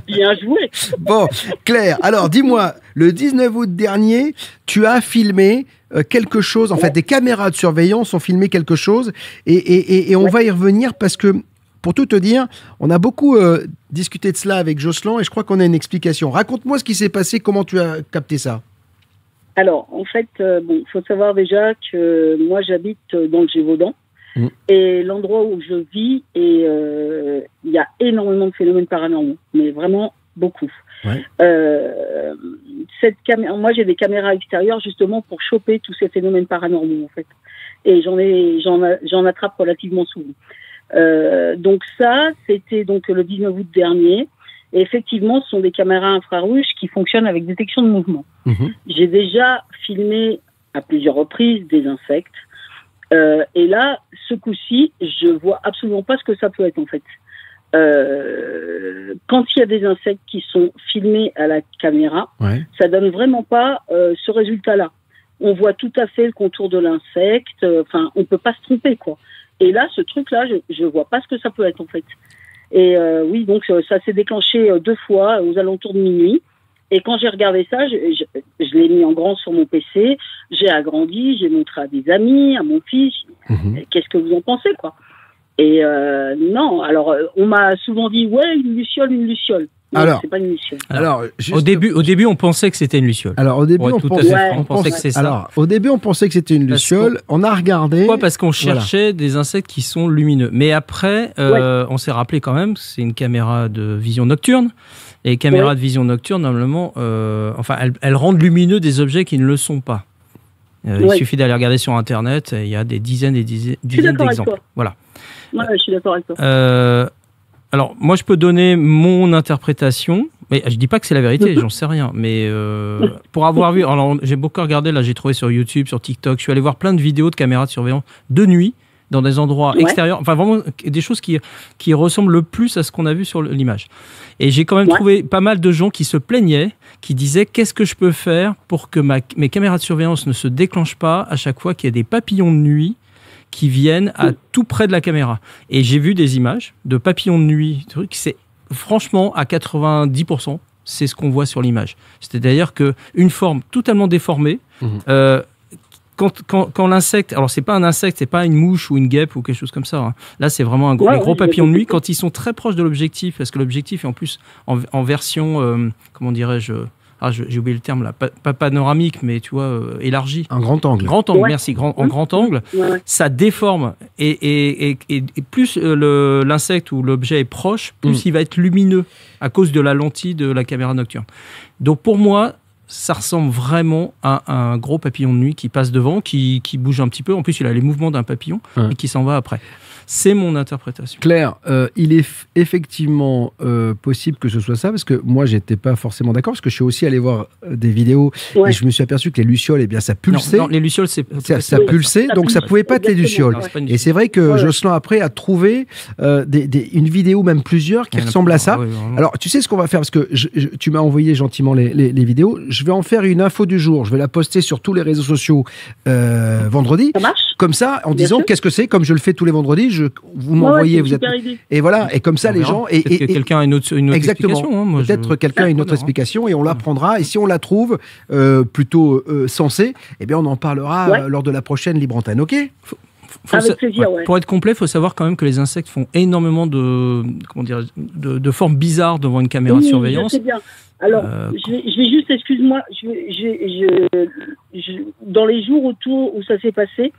Bien joué. Bon, Claire, alors dis-moi, le 19 août dernier, tu as filmé quelque chose, en fait, des caméras de surveillance ont filmé quelque chose, et on va y revenir parce que, pour tout te dire, on a beaucoup discuté de cela avec Jocelyn et je crois qu'on a une explication. Raconte-moi ce qui s'est passé, comment tu as capté ça. Alors, en fait, il faut savoir déjà que moi, j'habite dans le Gévaudan et l'endroit où je vis, il y a énormément de phénomènes paranormaux, mais vraiment beaucoup. Ouais. Moi, j'ai des caméras extérieures justement pour choper tous ces phénomènes paranormaux, en fait. Et j'en attrape relativement souvent. Donc ça, c'était donc le 19 août dernier. Et effectivement, ce sont des caméras infrarouges qui fonctionnent avec détection de mouvement. J'ai déjà filmé à plusieurs reprises des insectes. Et là, ce coup-ci, je vois absolument pas ce que ça peut être en fait. Quand il y a des insectes qui sont filmés à la caméra, ça donne vraiment pas ce résultat-là. On voit tout à fait le contour de l'insecte. Enfin, on peut pas se tromper, quoi. Et là, ce truc-là, je vois pas ce que ça peut être, en fait. Et oui, donc ça s'est déclenché 2 fois aux alentours de minuit. Et quand j'ai regardé ça, je l'ai mis en grand sur mon PC, j'ai agrandi, j'ai montré à des amis, à mon fils. Qu'est-ce que vous en pensez, quoi? Et non, alors on m'a souvent dit, ouais, une luciole. Non, alors, c'est pas une luciole. Alors, au début, on pensait que c'était une luciole. Alors, au début, on pensait que c'est ça. Alors, au début, on pensait que c'était une luciole. On a regardé. Pourquoi? Parce qu'on cherchait des insectes qui sont lumineux. Mais après, on s'est rappelé quand même que c'est une caméra de vision nocturne. Et les caméras de vision nocturne, normalement, elles rendent lumineux des objets qui ne le sont pas. Il suffit d'aller regarder sur Internet. Il y a des dizaines et dizaines d'exemples. Voilà. Ouais, je suis d'accord avec toi. Alors, moi, je peux donner mon interprétation. Mais je dis pas que c'est la vérité, j'en sais rien. Mais pour avoir vu, alors j'ai beaucoup regardé. Là, j'ai trouvé sur YouTube, sur TikTok. Je suis allé voir plein de vidéos de caméras de surveillance de nuit dans des endroits extérieurs. Enfin, vraiment des choses qui ressemblent le plus à ce qu'on a vu sur l'image. Et j'ai quand même trouvé pas mal de gens qui se plaignaient, qui disaient qu'est-ce que je peux faire pour que mes caméras de surveillance ne se déclenchent pas à chaque fois qu'il y a des papillons de nuit qui viennent à tout près de la caméra. Et j'ai vu des images de papillons de nuit, c'est franchement à 90%, c'est ce qu'on voit sur l'image. C'est-à-dire qu'une forme totalement déformée, quand l'insecte, alors c'est pas un insecte, c'est pas une mouche ou une guêpe ou quelque chose comme ça. Hein. Là, c'est vraiment un gros papillon de nuit. Quand ils sont très proches de l'objectif, parce que l'objectif est en plus en version, comment dirais-je, j'ai oublié le terme là, pas panoramique, mais tu vois, élargi. Un grand angle. Grand angle, merci. En grand angle, ça déforme. Et plus l'insecte ou l'objet est proche, plus il va être lumineux à cause de la lentille de la caméra nocturne. Donc pour moi, ça ressemble vraiment à un gros papillon de nuit qui passe devant, qui bouge un petit peu. En plus, il a les mouvements d'un papillon et qui s'en va après. C'est mon interprétation. Claire, il est effectivement possible que ce soit ça, parce que moi, j'étais pas forcément d'accord, parce que je suis aussi allé voir des vidéos et je me suis aperçu que les lucioles, eh bien, ça pulsait. Non, les lucioles, ça pulsait, donc ça pouvait pas être les lucioles. Et c'est vrai que Jocelyn, après, a trouvé une vidéo, même plusieurs, qui ressemblent à ça. Alors, tu sais ce qu'on va faire, parce que tu m'as envoyé gentiment les vidéos. Je vais en faire une info du jour. Je vais la poster sur tous les réseaux sociaux vendredi. Ça marche. Comme ça, en disant qu'est-ce que c'est, comme je le fais tous les vendredis. Vous m'envoyez, vous êtes et voilà, et comme ça les gens et quelqu'un a une autre exactement, explication. Peut-être quelqu'un a une autre explication et on la prendra. Et si on la trouve plutôt sensée, eh bien on en parlera lors de la prochaine Libre Antenne. Ok. Avec plaisir, ouais. Pour être complet, il faut savoir quand même que les insectes font énormément de formes bizarres devant une caméra de surveillance. Je sais bien. Alors, je vais juste, excuse-moi, dans les jours autour où ça s'est passé,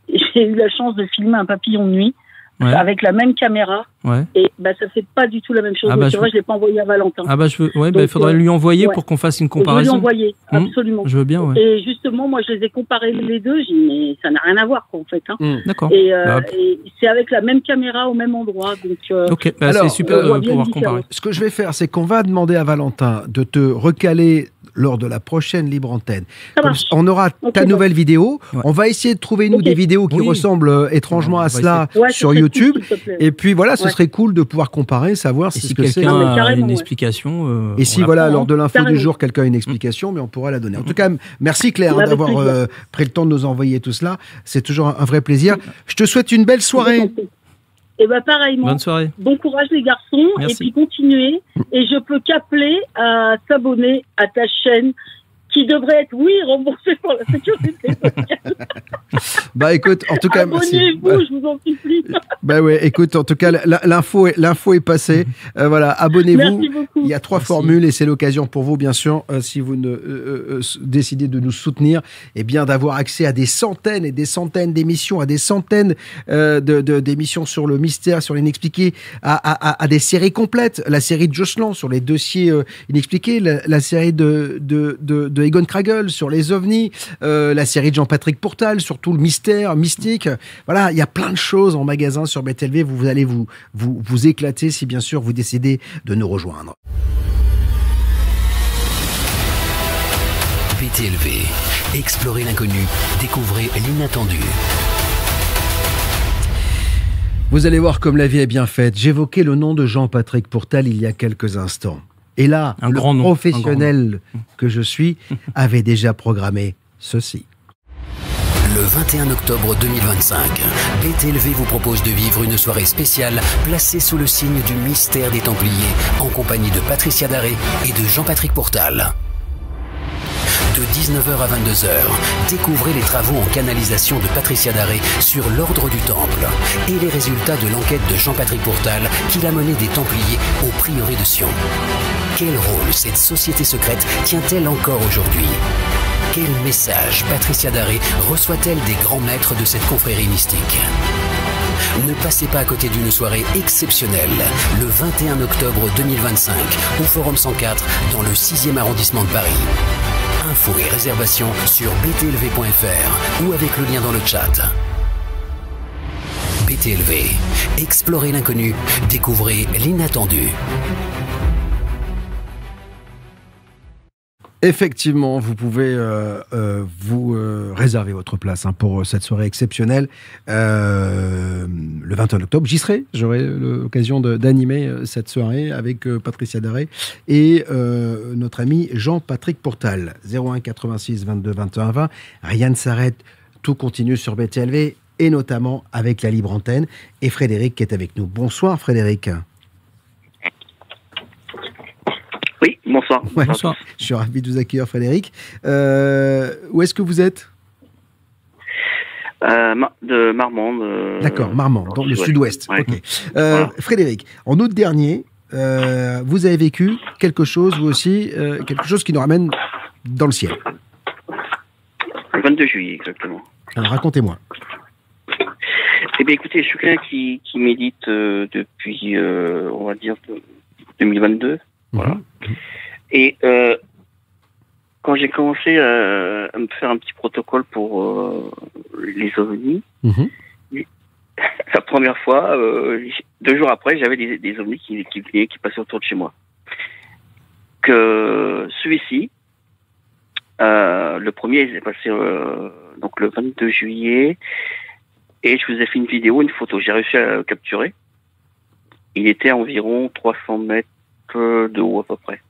j'ai eu la chance de filmer un papillon de nuit. Ouais. Avec la même caméra, et ça fait pas du tout la même chose. C'est vrai, je l'ai pas envoyé à Valentin. Il faudrait lui envoyer pour qu'on fasse une comparaison. Je vais lui envoyer, absolument. Je veux bien. Et justement, moi, je les ai comparés les deux. J'ai dit, mais ça n'a rien à voir, quoi, en fait. Hein. D'accord. Et c'est avec la même caméra au même endroit. Donc, c'est super de pouvoir comparer. Ce que je vais faire, c'est qu'on va demander à Valentin de te recaler lors de la prochaine Libre Antenne. On aura ta nouvelle vidéo. On va essayer de trouver, nous, des vidéos qui ressemblent étrangement à cela sur YouTube. Et puis voilà, ce serait cool de pouvoir comparer, savoir si quelqu'un a une explication. Et si lors de l'info du jour, quelqu'un a une explication, mais on pourra la donner. En tout cas, merci Claire d'avoir pris le temps de nous envoyer tout cela. C'est toujours un vrai plaisir. Je te souhaite une belle soirée. Et pareillement. Bonne soirée. Bon courage les garçons. Merci. Et puis continuez. Et je peux qu'appeler à s'abonner à ta chaîne qui devrait être, remboursée par la sécurité sociale. Écoute, en tout cas, abonnez-vous, je vous en supplie. Écoute, en tout cas, l'info est passée. Voilà, abonnez-vous. Merci beaucoup. Il y a 3 formules et c'est l'occasion pour vous, bien sûr, si vous décidez de nous soutenir, d'avoir accès à des centaines et des centaines d'émissions, à des centaines d'émissions sur le mystère, sur l'inexpliqué, à des séries complètes. La série de Jocelyn sur les dossiers inexpliqués, la série de Egon Kragel sur les ovnis, la série de Jean-Patrick Pourtal sur tout le mystère mystique. Voilà, il y a plein de choses en magasin sur BTLV. Vous allez vous éclater si bien sûr vous décidez de nous rejoindre. BTLV, explorez l'inconnu, découvrez l'inattendu. Vous allez voir comme la vie est bien faite. J'évoquais le nom de Jean-Patrick Pourtal il y a quelques instants. Et là, le professionnel que je suis avait déjà programmé ceci. Le 21 octobre 2025, BTLV vous propose de vivre une soirée spéciale placée sous le signe du mystère des Templiers en compagnie de Patricia Daré et de Jean-Patrick Pourtal. De 19h à 22h, découvrez les travaux en canalisation de Patricia Daré sur l'ordre du Temple et les résultats de l'enquête de Jean-Patrick Pourtal qui l'a mené des Templiers au prieuré de Sion. Quel rôle cette société secrète tient-elle encore aujourd'hui? Quel message Patricia Daré reçoit-elle des grands maîtres de cette confrérie mystique? Ne passez pas à côté d'une soirée exceptionnelle, le 21 octobre 2025, au Forum 104, dans le 6e arrondissement de Paris. Infos et réservations sur btlv.fr ou avec le lien dans le chat. BTLV, explorez l'inconnu, découvrez l'inattendu. Effectivement, vous pouvez vous réserver votre place pour cette soirée exceptionnelle le 21 octobre. J'y serai, j'aurai l'occasion d'animer cette soirée avec Patricia Daré et notre ami Jean-Patrick Pourtal. 01 86 22 21 20. Rien ne s'arrête, tout continue sur BTLV et notamment avec la Libre Antenne et Frédéric qui est avec nous. Bonsoir Frédéric. Oui, bonsoir. Ouais, bonsoir. Je suis ravi de vous accueillir, Frédéric. Où est-ce que vous êtes? De Marmande. D'accord, Marmande, dans le sud-ouest. Ouais. Okay. Frédéric, en août dernier, vous avez vécu quelque chose, vous aussi, quelque chose qui nous ramène dans le ciel. Le 22 juillet, exactement. Alors, racontez-moi. Eh bien, écoutez, je suis quelqu'un qui médite depuis, on va dire, 2022. Voilà. Et quand j'ai commencé à me faire un petit protocole pour les ovnis, la première fois, 2 jours après, j'avais des ovnis qui passaient autour de chez moi. Que celui-ci, le premier, il s'est passé donc le 22 juillet, et je vous ai fait une vidéo, une photo. J'ai réussi à le capturer. Il était à environ 300 mètres de haut à peu près.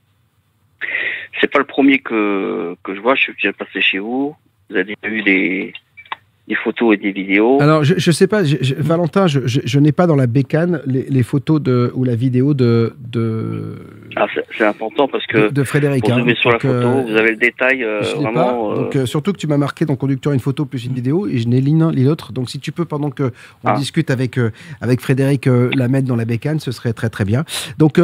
C'est pas le premier que je vois. Je suis déjà passé chez vous. Vous avez eu des photos et des vidéos. Alors, je sais pas, Valentin, je n'ai pas dans la bécane les photos ou la vidéo de Ah, c'est important parce que de Frédéric. Pour zoomer sur la photo, vous avez le détail vraiment. Donc, surtout que tu m'as marqué dans conducteur une photo plus une vidéo et je n'ai l'un ni l'autre. Donc, si tu peux, pendant que on discute avec Frédéric, la mettre dans la bécane, ce serait très très bien. Donc,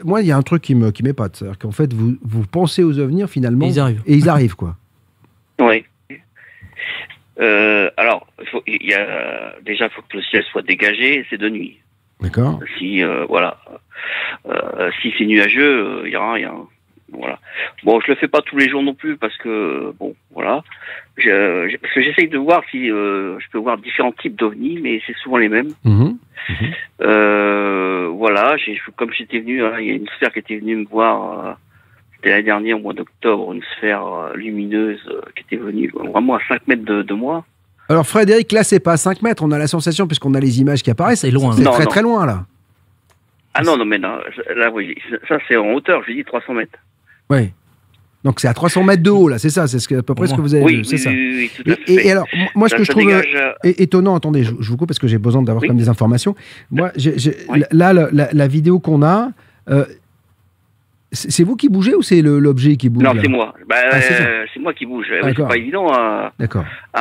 moi, il y a un truc qui m'épate, c'est-à-dire qu'en fait, vous pensez aux ovnis finalement, et ils arrivent quoi. Oui. Alors, déjà, il faut que le ciel soit dégagé, c'est de nuit. D'accord. Si si c'est nuageux, il y aura rien. Voilà. Bon, je le fais pas tous les jours non plus parce que bon, voilà. Parce que j'essaye de voir si je peux voir différents types d'ovnis, mais c'est souvent les mêmes. Voilà. Comme j'étais venu, il y a une sphère qui était venue me voir. C'était l'année dernière, au mois d'octobre, une sphère lumineuse qui était venue vraiment à 5 mètres de moi. Alors Frédéric, là c'est pas à 5 mètres, on a la sensation, puisqu'on a les images qui apparaissent, c'est loin. C'est très loin là. Ah non, mais non, là oui, ça c'est en hauteur, je dis 300 mètres. Oui. Donc c'est à 300 mètres de haut là, c'est ça, c'est à peu près ce que vous avez vu, c'est ça. Oui, tout à fait. Et alors, moi ce que je trouve étonnant, attendez, je vous coupe parce que j'ai besoin d'avoir comme des informations. Moi, là, la vidéo qu'on a... c'est vous qui bougez ou c'est l'objet qui bouge? Non, c'est moi. C'est moi qui bouge. C'est pas évident à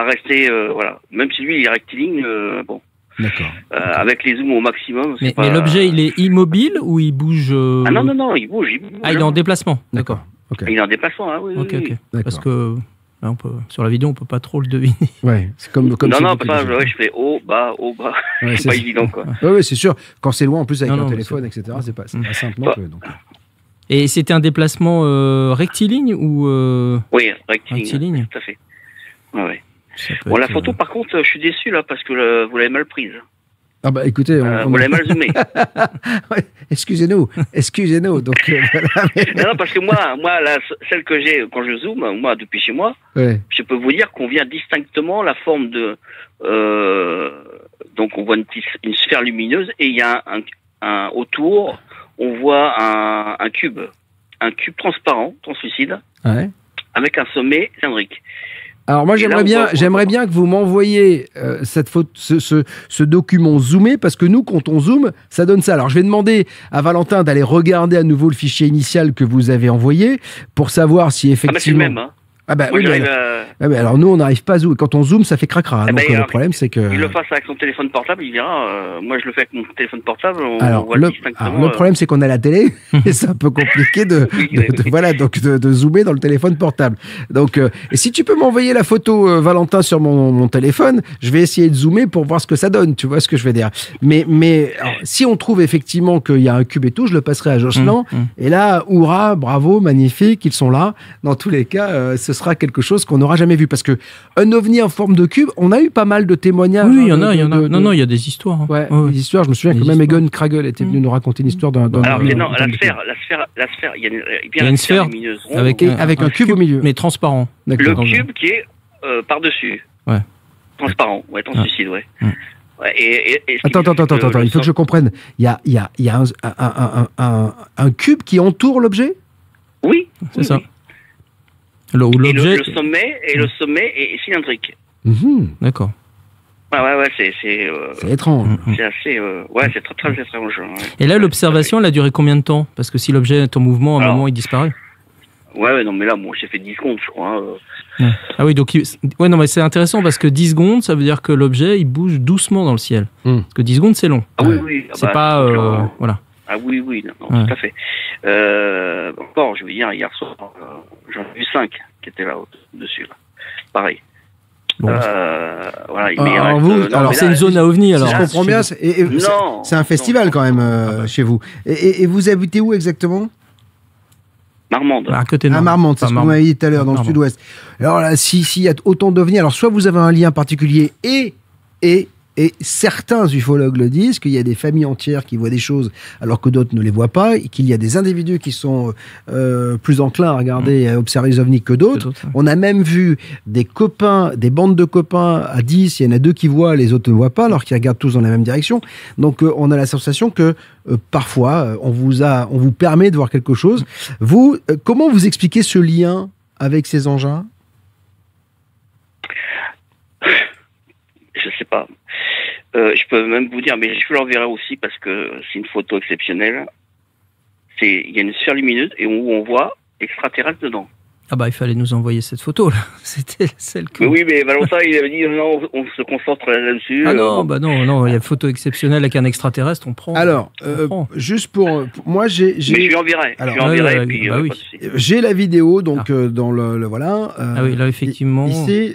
rester, voilà. Même si lui, il est rectiligne, bon. D'accord. Avec les zooms au maximum. Mais l'objet, il est immobile ou il bouge Ah non, il bouge. Ah, il est en déplacement. D'accord. Okay. Il est en déplacement, hein, oui. Ok. Parce que là, sur la vidéo, on peut pas trop le deviner. Ouais, c'est comme non, je fais haut, bas. Ouais, c'est pas évident, quoi. Oui, c'est sûr. Quand c'est loin, en plus, avec un téléphone, etc., c'est pas simple non plus. Donc. Et c'était un déplacement rectiligne ou Oui, rectiligne. Tout à fait. Ouais. Bon, la photo, par contre, je suis déçu là parce que vous l'avez mal prise. Ah bah écoutez, vous l'avez mal zoomé. Ouais, excusez-nous. Donc non, parce que moi, celle que j'ai quand je zoome, moi depuis chez moi, je peux vous dire qu'on voit distinctement la forme de. Donc on voit une sphère lumineuse et il y a un autour, on voit un cube transparent, translucide, avec un sommet cylindrique. Alors moi j'aimerais bien que vous m'envoyiez cette photo, ce document zoomé, parce que nous quand on zoome ça donne ça. Alors je vais demander à Valentin d'aller regarder à nouveau le fichier initial que vous avez envoyé pour savoir si effectivement. C'est le même. Hein. Ah bah moi, oui, alors nous on n'arrive pas à zoomer. Quand on zoome ça fait cracra. Donc le problème c'est que. Il le fasse avec son téléphone portable, il verra. Moi je le fais avec mon téléphone portable. On voit distinctement. Le problème c'est qu'on a la télé et c'est un peu compliqué de zoomer dans le téléphone portable. Donc et si tu peux m'envoyer la photo Valentin sur mon téléphone, je vais essayer de zoomer pour voir ce que ça donne. Tu vois ce que je veux dire. Mais alors, si on trouve effectivement qu'il y a un cube et tout, je le passerai à Jocelyn. Et là, hurrah, bravo, magnifique, ils sont là. Dans tous les cas, ce sera quelque chose qu'on n'aura jamais vu, parce que un ovni en forme de cube, on a eu pas mal de témoignages. Oui, il y en a. Non, il y a des histoires. Des histoires. Je me souviens que même Egon Kragel était venu nous raconter une histoire d'un. Alors non, la sphère, il y a une sphère lumineuse ronde avec un cube au milieu, mais transparent. Le cube qui est par-dessus. Ouais. Transparent, translucide, Attends, il faut que je comprenne. Il y a un cube qui entoure l'objet. Oui, c'est ça. Le sommet est cylindrique. D'accord. C'est étrange. C'est assez, c'est très étrange. Et là, l'observation, elle a duré combien de temps? Parce que si l'objet est en mouvement, à un moment, il disparaît. Non, mais là, moi, j'ai fait 10 secondes, je crois. Ah oui, donc, non, mais c'est intéressant parce que 10 secondes, ça veut dire que l'objet, il bouge doucement dans le ciel. Parce que 10 secondes, c'est long. Ah oui. C'est pas, voilà. Ah oui, non, tout à fait. Encore, je veux dire, hier soir, j'en ai vu 5 qui étaient là dessus. Là. Pareil. Bon. Voilà, alors c'est une zone à ovni, alors. Si je comprends bien, c'est un festival quand même chez vous. Et vous habitez où exactement? Marmande. À côté de Marmande, c'est ce que vous m'avez dit tout à l'heure, dans le sud-ouest. Alors là, s'il y a autant d'ovnis, alors soit vous avez un lien particulier et certains ufologues le disent, qu'il y a des familles entières qui voient des choses alors que d'autres ne les voient pas, et qu'il y a des individus qui sont plus enclins à regarder et à observer les ovnis que d'autres. On a même vu des bandes de copains à 10, il y en a 2 qui voient, les autres ne voient pas, alors qu'ils regardent tous dans la même direction. Donc on a la sensation que parfois on vous permet de voir quelque chose. Vous, comment vous expliquez ce lien avec ces engins ? je sais pas. Je peux même vous dire, mais je vous l'enverrai aussi parce que c'est une photo exceptionnelle. Il y a une sphère lumineuse et où on voit extraterrestre dedans. Ah bah il fallait nous envoyer cette photo là. C'était celle que. Mais oui, mais Valentin il avait dit non, on se concentre là-dessus. Ah non, bah non, il y a une photo exceptionnelle avec un extraterrestre, on prend. Alors, juste pour moi j'ai. Mais je lui enverrai. J'ai la vidéo donc dans le voilà. Ah oui, là effectivement, ici,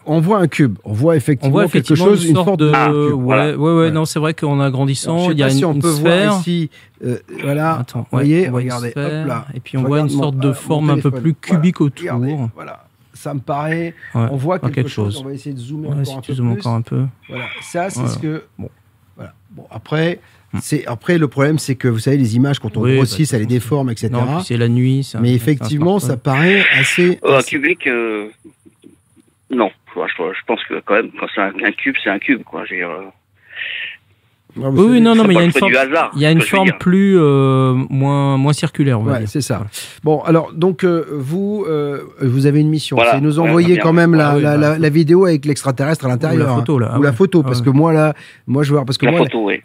on voit un cube. On voit effectivement quelque chose, une sorte de. Ouais, non, c'est vrai qu'en agrandissant, il y a une sphère. Ici, voilà. Attends, vous voyez, regardez, hop là. Et puis on voit une sorte de forme un peu plus cubique autour. Regardez, voilà, ça me paraît. On voit quelque chose. On va essayer de zoomer encore un peu plus. Voilà, ça c'est ce que. Bon, voilà. Bon, après. Après, le problème, c'est que vous savez, les images, quand on grossit, ça les déforme, etc. Non, c'est la nuit. Mais effectivement, ça paraît assez. Un cubique, non. Je pense que quand même, quand c'est un cube, c'est un cube, quoi. Oui, non, mais il y a une forme plus moins circulaire. Ouais, c'est ça. Bon, alors donc vous avez une mission, c'est nous envoyer quand même la vidéo avec l'extraterrestre à l'intérieur, ou la photo, parce que moi je vois parce que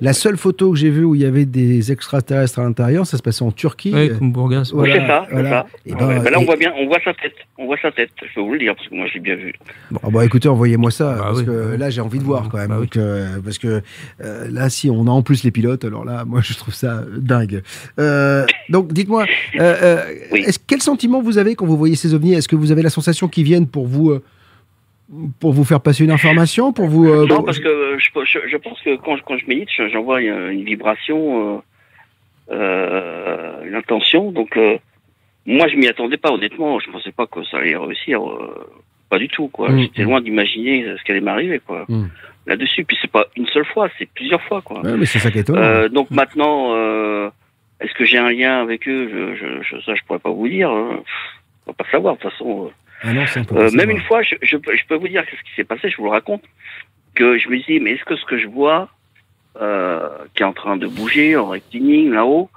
la seule photo que j'ai vue où il y avait des extraterrestres à l'intérieur, ça se passait en Turquie. Oui, comme Bourgas. Voilà, c'est ça. Voilà. Et là on voit bien, on voit sa tête. Je peux vous le dire parce que moi j'ai bien vu. Bon, écoutez, envoyez-moi ça parce que là j'ai envie de voir quand même, parce que là si on a en plus les pilotes, alors là, moi, je trouve ça dingue. Donc, dites-moi, quel sentiment vous avez quand vous voyez ces ovnis? Est-ce que vous avez la sensation qu'ils viennent pour vous faire passer une information, pour vous Non, parce que je pense que quand je médite, j'envoie une vibration, une intention. Donc, moi, je m'y attendais pas, honnêtement. Je pensais pas que ça allait réussir. Pas du tout, quoi. J'étais loin d'imaginer ce qui allait m'arriver, quoi. Là-dessus, puis c'est pas une seule fois, c'est plusieurs fois, quoi. Ouais, mais c'est ça qui est étonnant. Donc maintenant, est-ce que j'ai un lien avec eux? Ça, je pourrais pas vous dire. On va pas savoir, de toute façon. Même une fois, je peux vous dire ce qui s'est passé, je vous le raconte, que je me dis, mais est-ce que ce que je vois, qui est en train de bouger en rectiligne là-haut,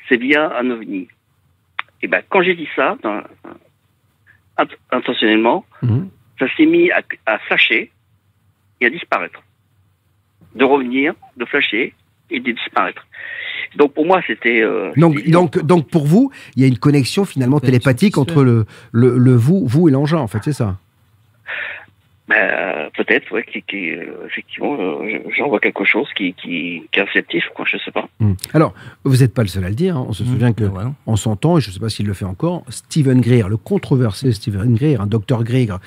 c'est bien un ovni? Et ben, quand j'ai dit ça, intentionnellement, ça s'est mis à flasher et à disparaître. De revenir, de flasher et de disparaître. Donc pour moi, c'était... Donc pour vous, il y a une connexion finalement télépathique entre le vous et l'engin, en fait, c'est ça? Peut-être, effectivement, j'en vois quelque chose qui est réceptif, quoi, je sais pas. Alors, vous n'êtes pas le seul à le dire, hein. On se souvient que, en son temps, et je ne sais pas s'il le fait encore, Stephen Greer, le controversé Stephen Greer, un docteur Greer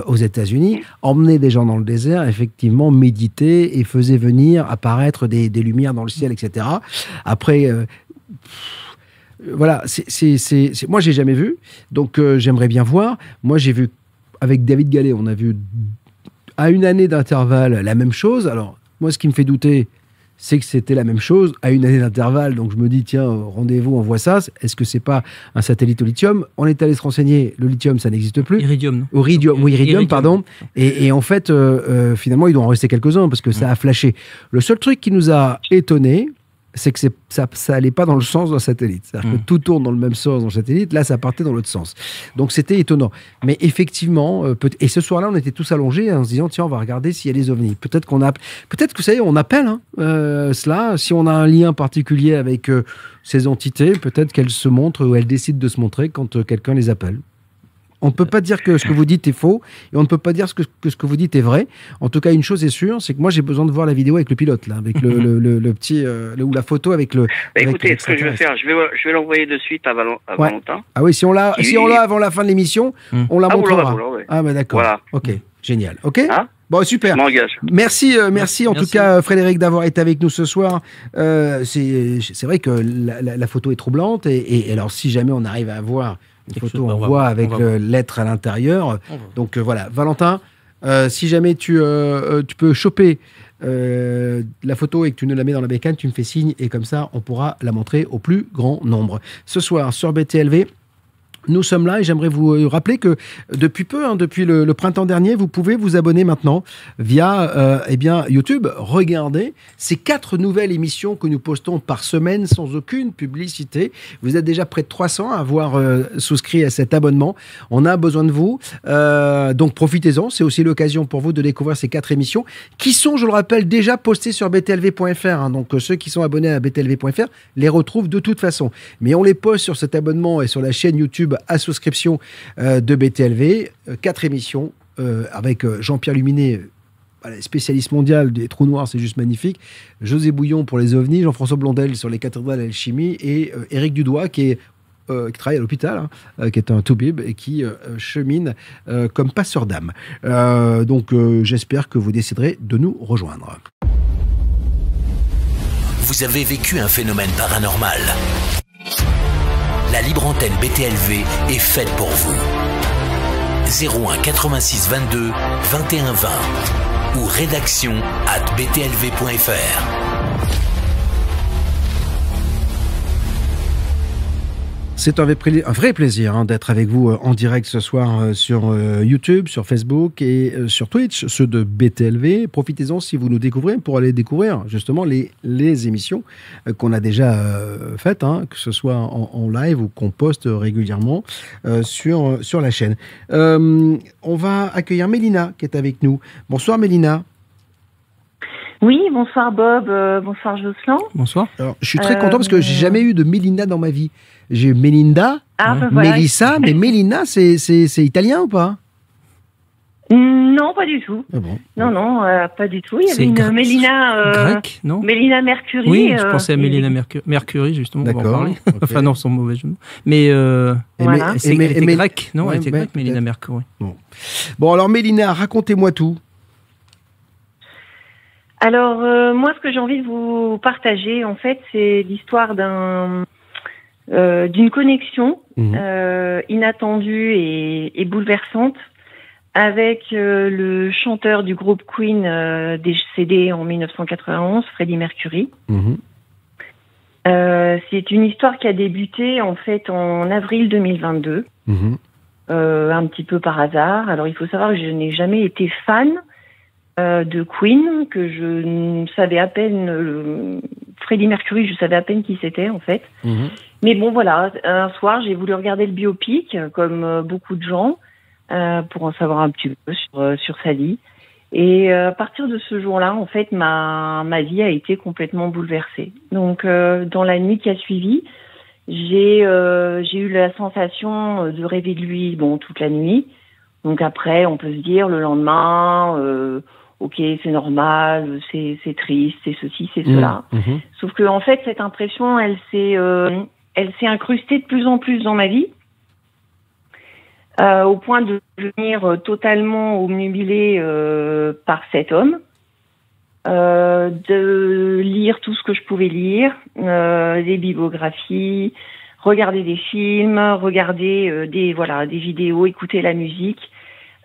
aux États-Unis, emmenait des gens dans le désert, effectivement, méditer et faisait venir apparaître des lumières dans le ciel, etc. Après... voilà, moi j'ai jamais vu, donc j'aimerais bien voir. Moi j'ai vu avec David Gallet, on a vu à une année d'intervalle la même chose. Alors moi ce qui me fait douter, c'est que c'était la même chose à une année d'intervalle. Donc je me dis tiens, rendez-vous, on voit ça. Est-ce que c'est pas un satellite au lithium? On est allé se renseigner. Le lithium, ça n'existe plus. Iridium. Iridium, pardon. Et en fait, finalement, il doit en rester quelques-uns parce que ça a flashé. Le seul truc qui nous a étonnés, c'est que ça allait pas dans le sens d'un satellite. C'est-à-dire que tout tourne dans le même sens dans le satellite. Là, ça partait dans l'autre sens. Donc, c'était étonnant. Mais effectivement, et ce soir-là, on était tous allongés en se disant, tiens, on va regarder s'il y a des ovnis. Peut-être que, vous savez, on appelle cela. Si on a un lien particulier avec ces entités, peut-être qu'elles se montrent ou elles décident de se montrer quand quelqu'un les appelle. On ne peut pas dire que ce que vous dites est faux et on ne peut pas dire que ce que vous dites est vrai. En tout cas, une chose est sûre, c'est que moi, j'ai besoin de voir la vidéo avec le pilote, là, avec le petit ou la photo avec le. Écoutez, ce que je vais faire, je vais l'envoyer de suite à Valentin. Ah oui, si on l'a avant la fin de l'émission, on la montrera. Ah bah d'accord. Voilà. Ok, génial. Ok. Bon, super. Merci en tout cas, Frédéric, d'avoir été avec nous ce soir. C'est vrai que la photo est troublante et alors si jamais on arrive à avoir une photo, on voit avec l'être à l'intérieur. Donc voilà, Valentin, si jamais tu peux choper la photo et que tu nous la mets dans la bécane, tu me fais signe et comme ça, on pourra la montrer au plus grand nombre. Ce soir, sur BTLV, Nous sommes là et j'aimerais vous rappeler que depuis peu, depuis le printemps dernier, vous pouvez vous abonner maintenant via YouTube. Regardez ces 4 nouvelles émissions que nous postons par semaine sans aucune publicité. Vous êtes déjà près de 300 à avoir souscrit à cet abonnement. On a besoin de vous. Donc profitez-en. C'est aussi l'occasion pour vous de découvrir ces 4 émissions qui sont, je le rappelle, déjà postées sur btlv.fr. Donc ceux qui sont abonnés à btlv.fr les retrouvent de toute façon. Mais on les poste sur cet abonnement et sur la chaîne YouTube à souscription de BTLV, 4 émissions avec Jean-Pierre Luminet, spécialiste mondial des trous noirs, c'est juste magnifique, José Bouillon pour les ovnis, Jean-François Blondel sur les cathédrales et l'alchimie, et Éric Dudois qui travaille à l'hôpital, qui est un toubib et qui chemine comme passeur d'âme. Donc j'espère que vous déciderez de nous rejoindre. Vous avez vécu un phénomène paranormal. La libre antenne BTLV est faite pour vous. 01 86 22 21 20 ou rédaction@btlv.fr. C'est un vrai plaisir d'être avec vous en direct ce soir sur YouTube, sur Facebook et sur Twitch, ceux de BTLV. Profitez-en si vous nous découvrez pour aller découvrir justement les émissions qu'on a déjà faites, que ce soit en live ou qu'on poste régulièrement sur la chaîne. On va accueillir Mélina qui est avec nous. Bonsoir Mélina. Oui, bonsoir Bob, bonsoir Jocelyn. Bonsoir. Alors, je suis très content parce que j'ai jamais eu de Mélina dans ma vie. J'ai eu Mélinda, voilà. Mélissa, mais Mélina, c'est italien ou pas? Non, pas du tout. Ah bon. Non, pas du tout. Il y avait une Mélina... Grec, non? Mélina Mercury. Oui, je pensais à Mélina Mercury, justement, on va en parler. Okay. Enfin non, sans mauvais jeu de mots. Mais voilà. elle était grecque, non? Elle était grecque, Mélina Mercury. Bon, alors Mélina, racontez-moi tout. Alors, moi, ce que j'ai envie de vous partager, en fait, c'est l'histoire d'une connexion inattendue et bouleversante avec le chanteur du groupe Queen décédé en 1991, Freddie Mercury. C'est une histoire qui a débuté, en fait, en avril 2022, un petit peu par hasard. Alors, il faut savoir que je n'ai jamais été fan de Queen, que je ne savais à peine Freddie Mercury, je savais à peine qui c'était en fait. Mais bon voilà, un soir j'ai voulu regarder le biopic comme beaucoup de gens pour en savoir un petit peu sur sa vie. Et à partir de ce jour-là, en fait, ma vie a été complètement bouleversée. Donc dans la nuit qui a suivi, j'ai eu la sensation de rêver de lui toute la nuit. Donc après, on peut se dire le lendemain, ok, c'est normal, c'est triste, c'est ceci, c'est cela. Sauf que en fait, cette impression, elle s'est incrustée de plus en plus dans ma vie, au point de devenir totalement obnubilée par cet homme, de lire tout ce que je pouvais lire, des bibliographies, regarder des films, regarder des vidéos, écouter la musique.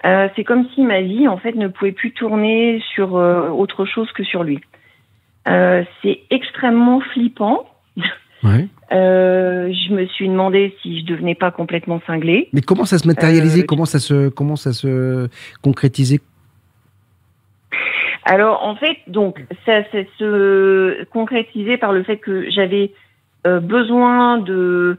C'est comme si ma vie, en fait, ne pouvait plus tourner sur autre chose que sur lui. C'est extrêmement flippant. Ouais. Je me suis demandé si je devenais pas complètement cinglée. Mais comment ça se matérialisait, comment ça se concrétisait? Alors, en fait, donc, ça se concrétisait par le fait que j'avais besoin de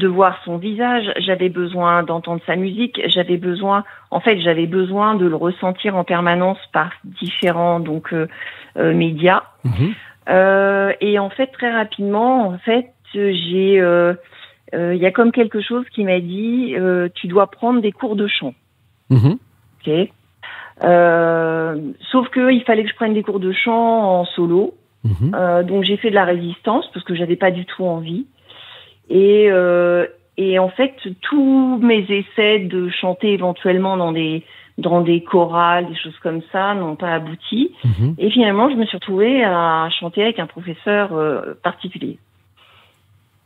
voir son visage, j'avais besoin d'entendre sa musique, j'avais besoin de le ressentir en permanence par différents médias. Et en fait, très rapidement, il y a comme quelque chose qui m'a dit tu dois prendre des cours de chant. Ok. Sauf que il fallait que je prenne des cours de chant en solo. Donc j'ai fait de la résistance parce que j'avais pas du tout envie. Et en fait, tous mes essais de chanter éventuellement dans des chorales, des choses comme ça, n'ont pas abouti. Et finalement, je me suis retrouvée à chanter avec un professeur particulier.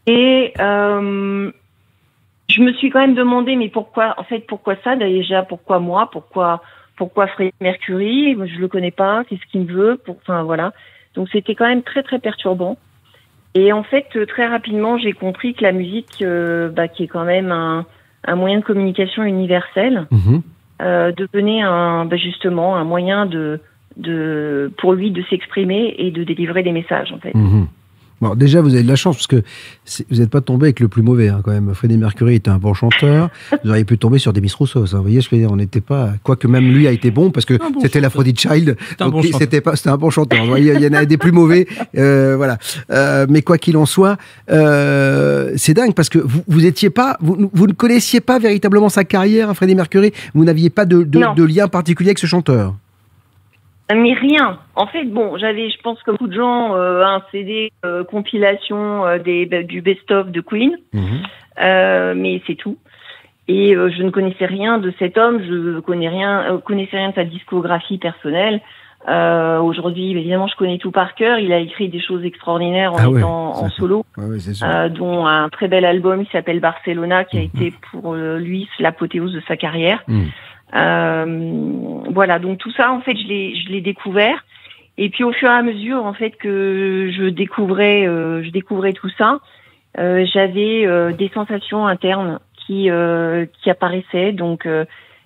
Et je me suis quand même demandé, mais pourquoi ça déjà? Pourquoi moi? Pourquoi Freddie Mercury? Je le connais pas. Qu'est-ce qu'il me veut? Enfin voilà. Donc c'était quand même très très perturbant. Et en fait, très rapidement, j'ai compris que la musique, qui est quand même un moyen de communication universel, devenait justement un moyen pour lui de s'exprimer et de délivrer des messages, en fait. Bon, déjà, vous avez de la chance, parce que vous n'êtes pas tombé avec le plus mauvais, hein, quand même. Freddie Mercury était un bon chanteur. Vous auriez pu tomber sur Demis Roussos. Hein. Vous voyez, je veux dire, on n'était pas... Quoique même lui a été bon, parce que c'était l'Aphrodite Child. C'était un bon chanteur. Vous voyez, il y en a des plus mauvais. Voilà. Mais quoi qu'il en soit, c'est dingue, parce que vous ne connaissiez pas véritablement sa carrière, hein, Freddie Mercury. Vous n'aviez pas de lien particulier avec ce chanteur. Mais rien. En fait, bon, j'avais, je pense que beaucoup de gens, un CD compilation du best-of de Queen, mais c'est tout. Et je ne connaissais rien de cet homme, je connaissais rien de sa discographie personnelle. Aujourd'hui, évidemment, je connais tout par cœur. Il a écrit des choses extraordinaires en solo, dont un très bel album qui s'appelle Barcelona, qui a été pour lui l'apothéose de sa carrière. Voilà, donc tout ça, en fait, je l'ai découvert. Et puis au fur et à mesure, en fait, que je découvrais tout ça, j'avais des sensations internes qui apparaissaient, donc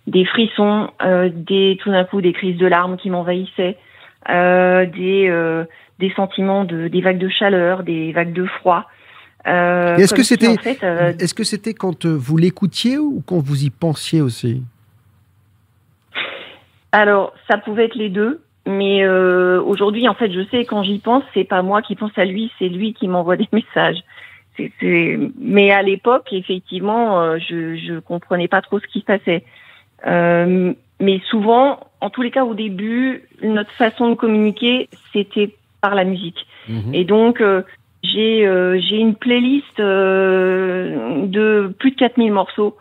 des frissons, tout d'un coup des crises de larmes qui m'envahissaient, des sentiments des vagues de chaleur, des vagues de froid. Est-ce que c'était quand vous l'écoutiez ou quand vous y pensiez aussi? Alors, ça pouvait être les deux, mais aujourd'hui, en fait, je sais, quand j'y pense, c'est pas moi qui pense à lui, c'est lui qui m'envoie des messages. Mais à l'époque, effectivement, je comprenais pas trop ce qui se passait. Mais souvent, en tous les cas, au début, notre façon de communiquer, c'était par la musique. Et donc, j'ai une playlist de plus de 4000 morceaux.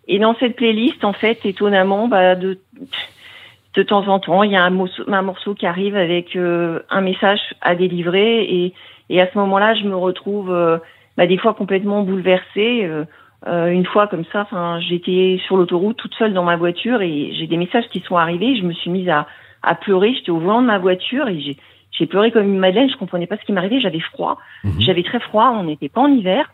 Et dans cette playlist, en fait, étonnamment, de temps en temps, il y a un morceau qui arrive avec un message à délivrer, et à ce moment-là, je me retrouve des fois complètement bouleversée. Une fois comme ça, j'étais sur l'autoroute toute seule dans ma voiture et j'ai des messages qui sont arrivés. Je me suis mise à pleurer. J'étais au volant de ma voiture et j'ai pleuré comme une madeleine. Je comprenais pas ce qui m'arrivait. J'avais froid. J'avais très froid. On n'était pas en hiver.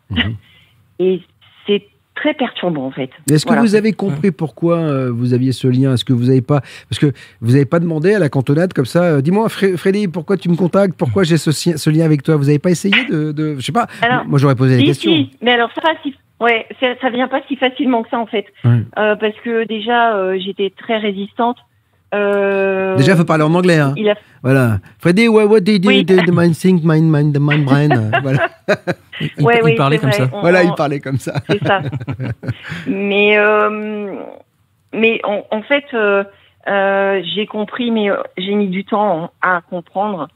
Et c'est très perturbant, en fait. Est-ce que vous avez compris pourquoi vous aviez ce lien? Est-ce que vous n'avez pas... Parce que vous n'avez pas demandé à la cantonade comme ça, dis-moi, Freddy, pourquoi tu me contactes? Pourquoi j'ai ce lien avec toi? Vous n'avez pas essayé de... Je sais pas, alors, moi j'aurais posé des questions. Si, mais alors ça vient pas si facilement que ça, en fait. Parce que déjà, j'étais très résistante. Déjà, il faut parler en anglais. Hein. Voilà. Freddy, what did the mind think, the mind brain? Voilà. Il parlait comme ça. Il parlait comme ça. C'est ça. Mais en fait, j'ai compris, mais j'ai mis du temps à comprendre.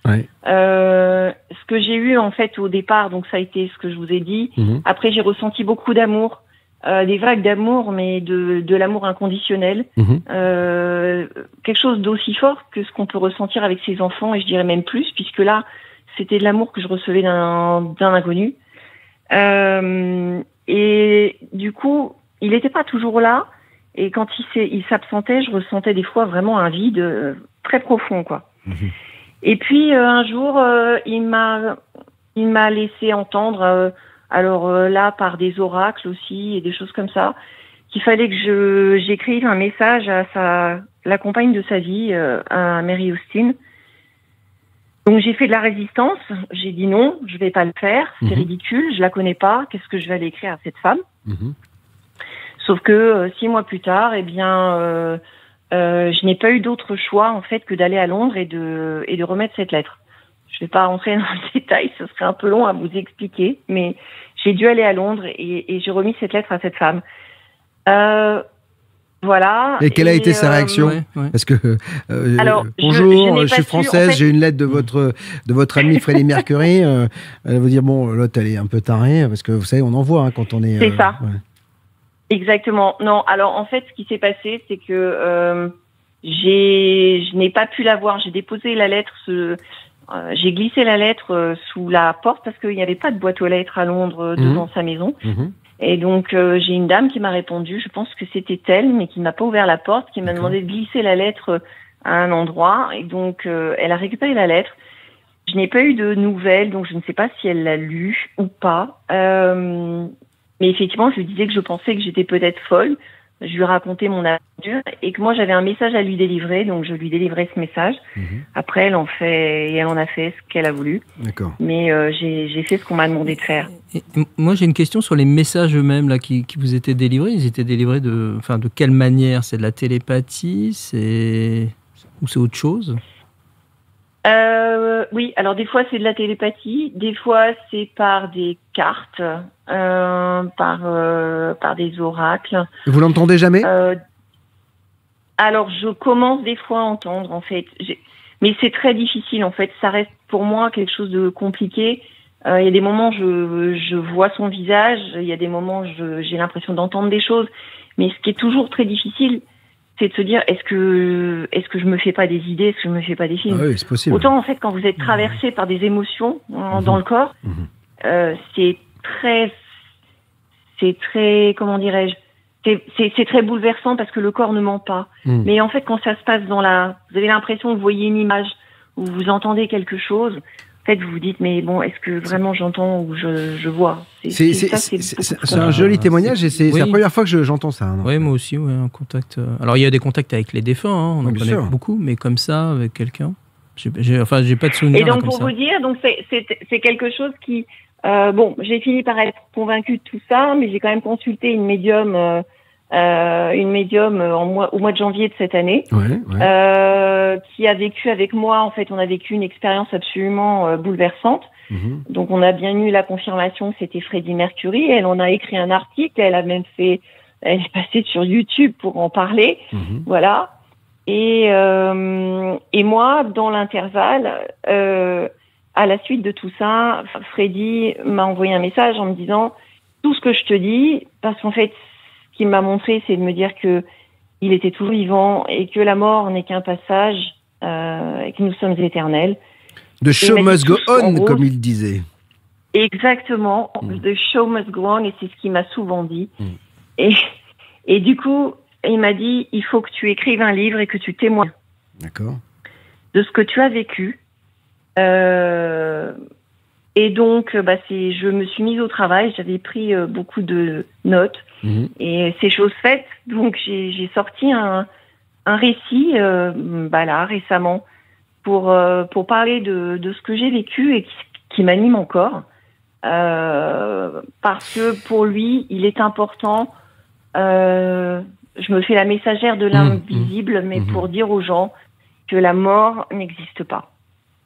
Ce que j'ai eu, en fait, au départ, donc ça a été ce que je vous ai dit. Après, j'ai ressenti beaucoup d'amour. Des vagues d'amour, mais de l'amour inconditionnel. Quelque chose d'aussi fort que ce qu'on peut ressentir avec ses enfants, et je dirais même plus, puisque là, c'était de l'amour que je recevais d'un inconnu. Et du coup, il n'était pas toujours là, et quand il s'absentait, je ressentais des fois vraiment un vide très profond, quoi. Et puis, un jour, il m'a laissé entendre... alors là, par des oracles aussi et des choses comme ça, qu'il fallait que j'écrive un message à la compagne de sa vie, à Mary Austin. Donc j'ai fait de la résistance, j'ai dit non, je vais pas le faire, c'est ridicule, je la connais pas, qu'est-ce que je vais aller écrire à cette femme? Sauf que 6 mois plus tard, je n'ai pas eu d'autre choix en fait que d'aller à Londres et de remettre cette lettre. Je ne vais pas rentrer dans le détail, ce serait un peu long à vous expliquer, mais j'ai dû aller à Londres et j'ai remis cette lettre à cette femme. Voilà. Et quelle a été sa réaction? Parce que bonjour, je suis française, en fait... j'ai une lettre de votre ami Freddie Mercury. Elle va vous dire bon, l'autre elle est un peu tarée, parce que vous savez, on en voit quand on est. C'est ça. Exactement. Non, alors en fait, ce qui s'est passé, c'est que je n'ai pas pu la voir. J'ai déposé la lettre. J'ai glissé la lettre sous la porte parce qu'il n'y avait pas de boîte aux lettres à Londres devant sa maison. Et donc, j'ai une dame qui m'a répondu, je pense que c'était elle, mais qui m'a pas ouvert la porte, qui m'a demandé de glisser la lettre à un endroit. Et donc, elle a récupéré la lettre. Je n'ai pas eu de nouvelles, donc je ne sais pas si elle l'a lu ou pas. Mais effectivement, je lui disais que je pensais que j'étais peut-être folle. Je lui racontais mon aventure et que moi j'avais un message à lui délivrer, donc je lui délivrais ce message. Après, elle en a fait ce qu'elle a voulu. D'accord. Mais j'ai fait ce qu'on m'a demandé de faire. Et moi, j'ai une question sur les messages eux-mêmes là qui vous étaient délivrés. Ils étaient délivrés de quelle manière? C'est de la télépathie, ou c'est autre chose? Oui, alors des fois c'est de la télépathie, des fois c'est par des cartes, par des oracles. Vous l'entendez jamais? Alors je commence des fois à entendre en fait, mais c'est très difficile en fait. Ça reste pour moi quelque chose de compliqué. Il y a des moments je vois son visage, il y a des moments j'ai l'impression d'entendre des choses, mais ce qui est toujours très difficile, c'est de se dire est-ce que je me fais pas des idées, est-ce que je me fais pas des films? Oui, c'est possible. Autant en fait quand vous êtes traversé par des émotions dans le corps, c'est très comment dirais-je, c'est très bouleversant parce que le corps ne ment pas. Mais en fait quand ça se passe vous avez l'impression que vous voyez une image ou vous entendez quelque chose. En fait, vous vous dites, mais bon, est-ce que vraiment j'entends ou je vois? C'est un joli témoignage et c'est la première fois que j'entends ça. Oui, moi aussi, un contact. Alors, il y a des contacts avec les défunts, on en connaît beaucoup, mais comme ça, avec quelqu'un, j'ai pas de souvenir. Et donc, pour vous dire, donc c'est quelque chose qui, j'ai fini par être convaincue de tout ça, mais j'ai quand même consulté une médium au mois de janvier de cette année, qui a vécu avec moi. En fait, on a vécu une expérience absolument bouleversante. Donc, on a bien eu la confirmation que c'était Freddie Mercury. Elle en a écrit un article. Elle est passée sur YouTube pour en parler. Voilà. Et moi, dans l'intervalle, à la suite de tout ça, Freddie m'a envoyé un message en me disant tout ce que je te dis, parce qu'en fait, ce qu'il m'a montré, c'est de me dire que il était toujours vivant et que la mort n'est qu'un passage et que nous sommes éternels. The show must go on, comme il disait. Exactement. The show must go on, et c'est ce qu'il m'a souvent dit. Et du coup, il m'a dit, il faut que tu écrives un livre et que tu témoignes. D'accord. De ce que tu as vécu. Et donc, je me suis mise au travail. J'avais pris beaucoup de notes. Et c'est chose faite. Donc, j'ai sorti un récit, récemment, pour parler de ce que j'ai vécu et qui m'anime encore. Parce que pour lui, il est important. Je me fais la messagère de l'invisible, mais pour dire aux gens que la mort n'existe pas.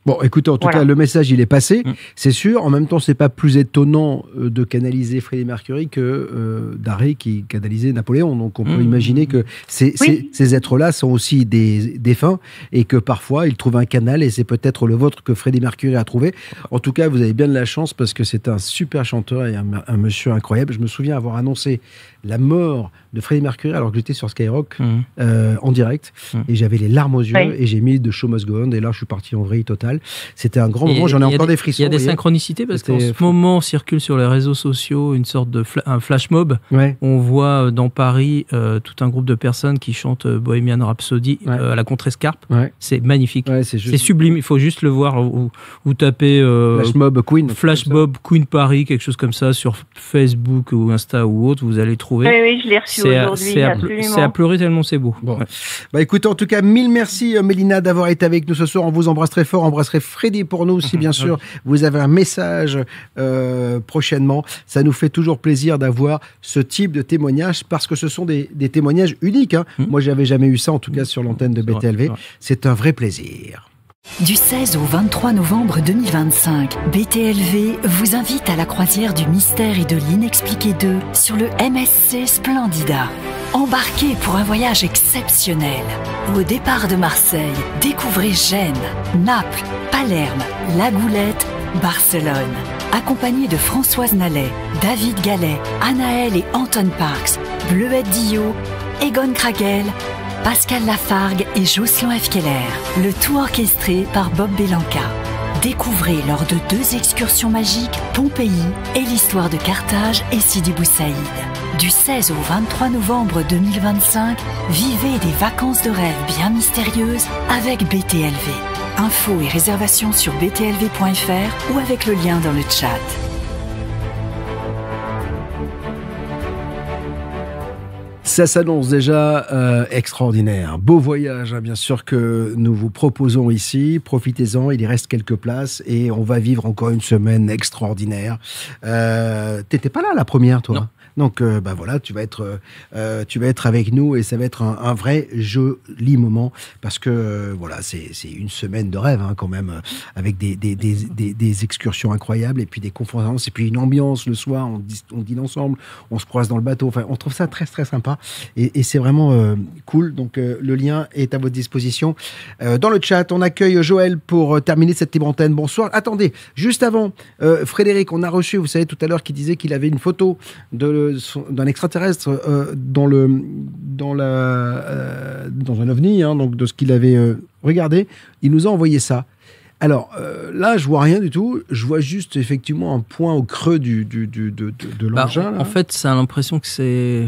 Bon, écoutez, en tout cas, le message, il est passé, c'est sûr. En même temps, c'est pas plus étonnant de canaliser Freddie Mercury que d'Harry qui canalisait Napoléon. Donc, on peut imaginer que ces êtres-là sont aussi des défunts et que parfois, ils trouvent un canal et c'est peut-être le vôtre que Freddie Mercury a trouvé. En tout cas, vous avez bien de la chance parce que c'est un super chanteur et un monsieur incroyable. Je me souviens avoir annoncé la mort de Freddie Mercury alors que j'étais sur Skyrock en direct et j'avais les larmes aux yeux et j'ai mis The Show Must Go On et là, je suis parti en vrille totale. C'était un grand moment, j'en ai encore des frissons. Il y a des synchronicités parce qu'en ce moment circule sur les réseaux sociaux une sorte de un flash mob. On voit dans Paris tout un groupe de personnes qui chantent Bohemian Rhapsody à la contrescarpe. C'est magnifique. C'est sublime. Il faut juste le voir. Vous tapez Flash Mob Queen Paris, quelque chose comme ça sur Facebook ou Insta ou autre, vous allez trouver. Oui, je l'ai reçu aujourd'hui. C'est à pleurer tellement c'est beau. Bon. Écoutez, en tout cas, mille merci Mélina d'avoir été avec nous ce soir. On vous embrasse très fort. Embrasserait Freddie pour nous aussi, bien sûr. Vous avez un message prochainement. Ça nous fait toujours plaisir d'avoir ce type de témoignage parce que ce sont des témoignages uniques. Moi, j'avais jamais eu ça, en tout cas sur l'antenne de BTLV. C'est un vrai plaisir. Du 16 au 23 novembre 2025, BTLV vous invite à la croisière du mystère et de l'inexpliqué 2 sur le MSC Splendida. Embarquez pour un voyage exceptionnel. Au départ de Marseille, découvrez Gênes, Naples, Palerme, La Goulette, Barcelone. Accompagné de Françoise Nallet, David Gallet, Anaël et Anton Parks, Bleuette Dillot, Egon Kragel, Pascal Lafargue et Jocelyn F. Keller. Le tout orchestré par Bob Belanca. Découvrez lors de 2 excursions magiques Pompéi et l'histoire de Carthage et Sidi Bou Saïd. Du 16 au 23 novembre 2025, vivez des vacances de rêve bien mystérieuses avec BTLV. Infos et réservations sur btlv.fr ou avec le lien dans le chat. Ça s'annonce déjà extraordinaire. Beau voyage, hein, bien sûr, que nous vous proposons ici. Profitez-en, il y reste quelques places et on va vivre encore une semaine extraordinaire. T'étais pas là la première, toi? Non. Donc, voilà, tu vas être avec nous et ça va être un vrai joli moment parce que voilà, c'est une semaine de rêve hein, quand même, avec des excursions incroyables et puis des conférences et puis une ambiance le soir. On dîne ensemble, on se croise dans le bateau. Enfin, on trouve ça très très sympa et c'est vraiment cool. Donc, le lien est à votre disposition. Dans le chat, on accueille Joël pour terminer cette libre antenne. Bonsoir. Attendez, juste avant, Frédéric, on a reçu, vous savez, tout à l'heure, qui disait qu'il avait une photo d'un extraterrestre dans un ovni, hein, donc de ce qu'il avait regardé. Il nous a envoyé ça. Alors là, je vois rien du tout. Je vois juste effectivement un point au creux de l'engin. En fait, ça a l'impression que c'est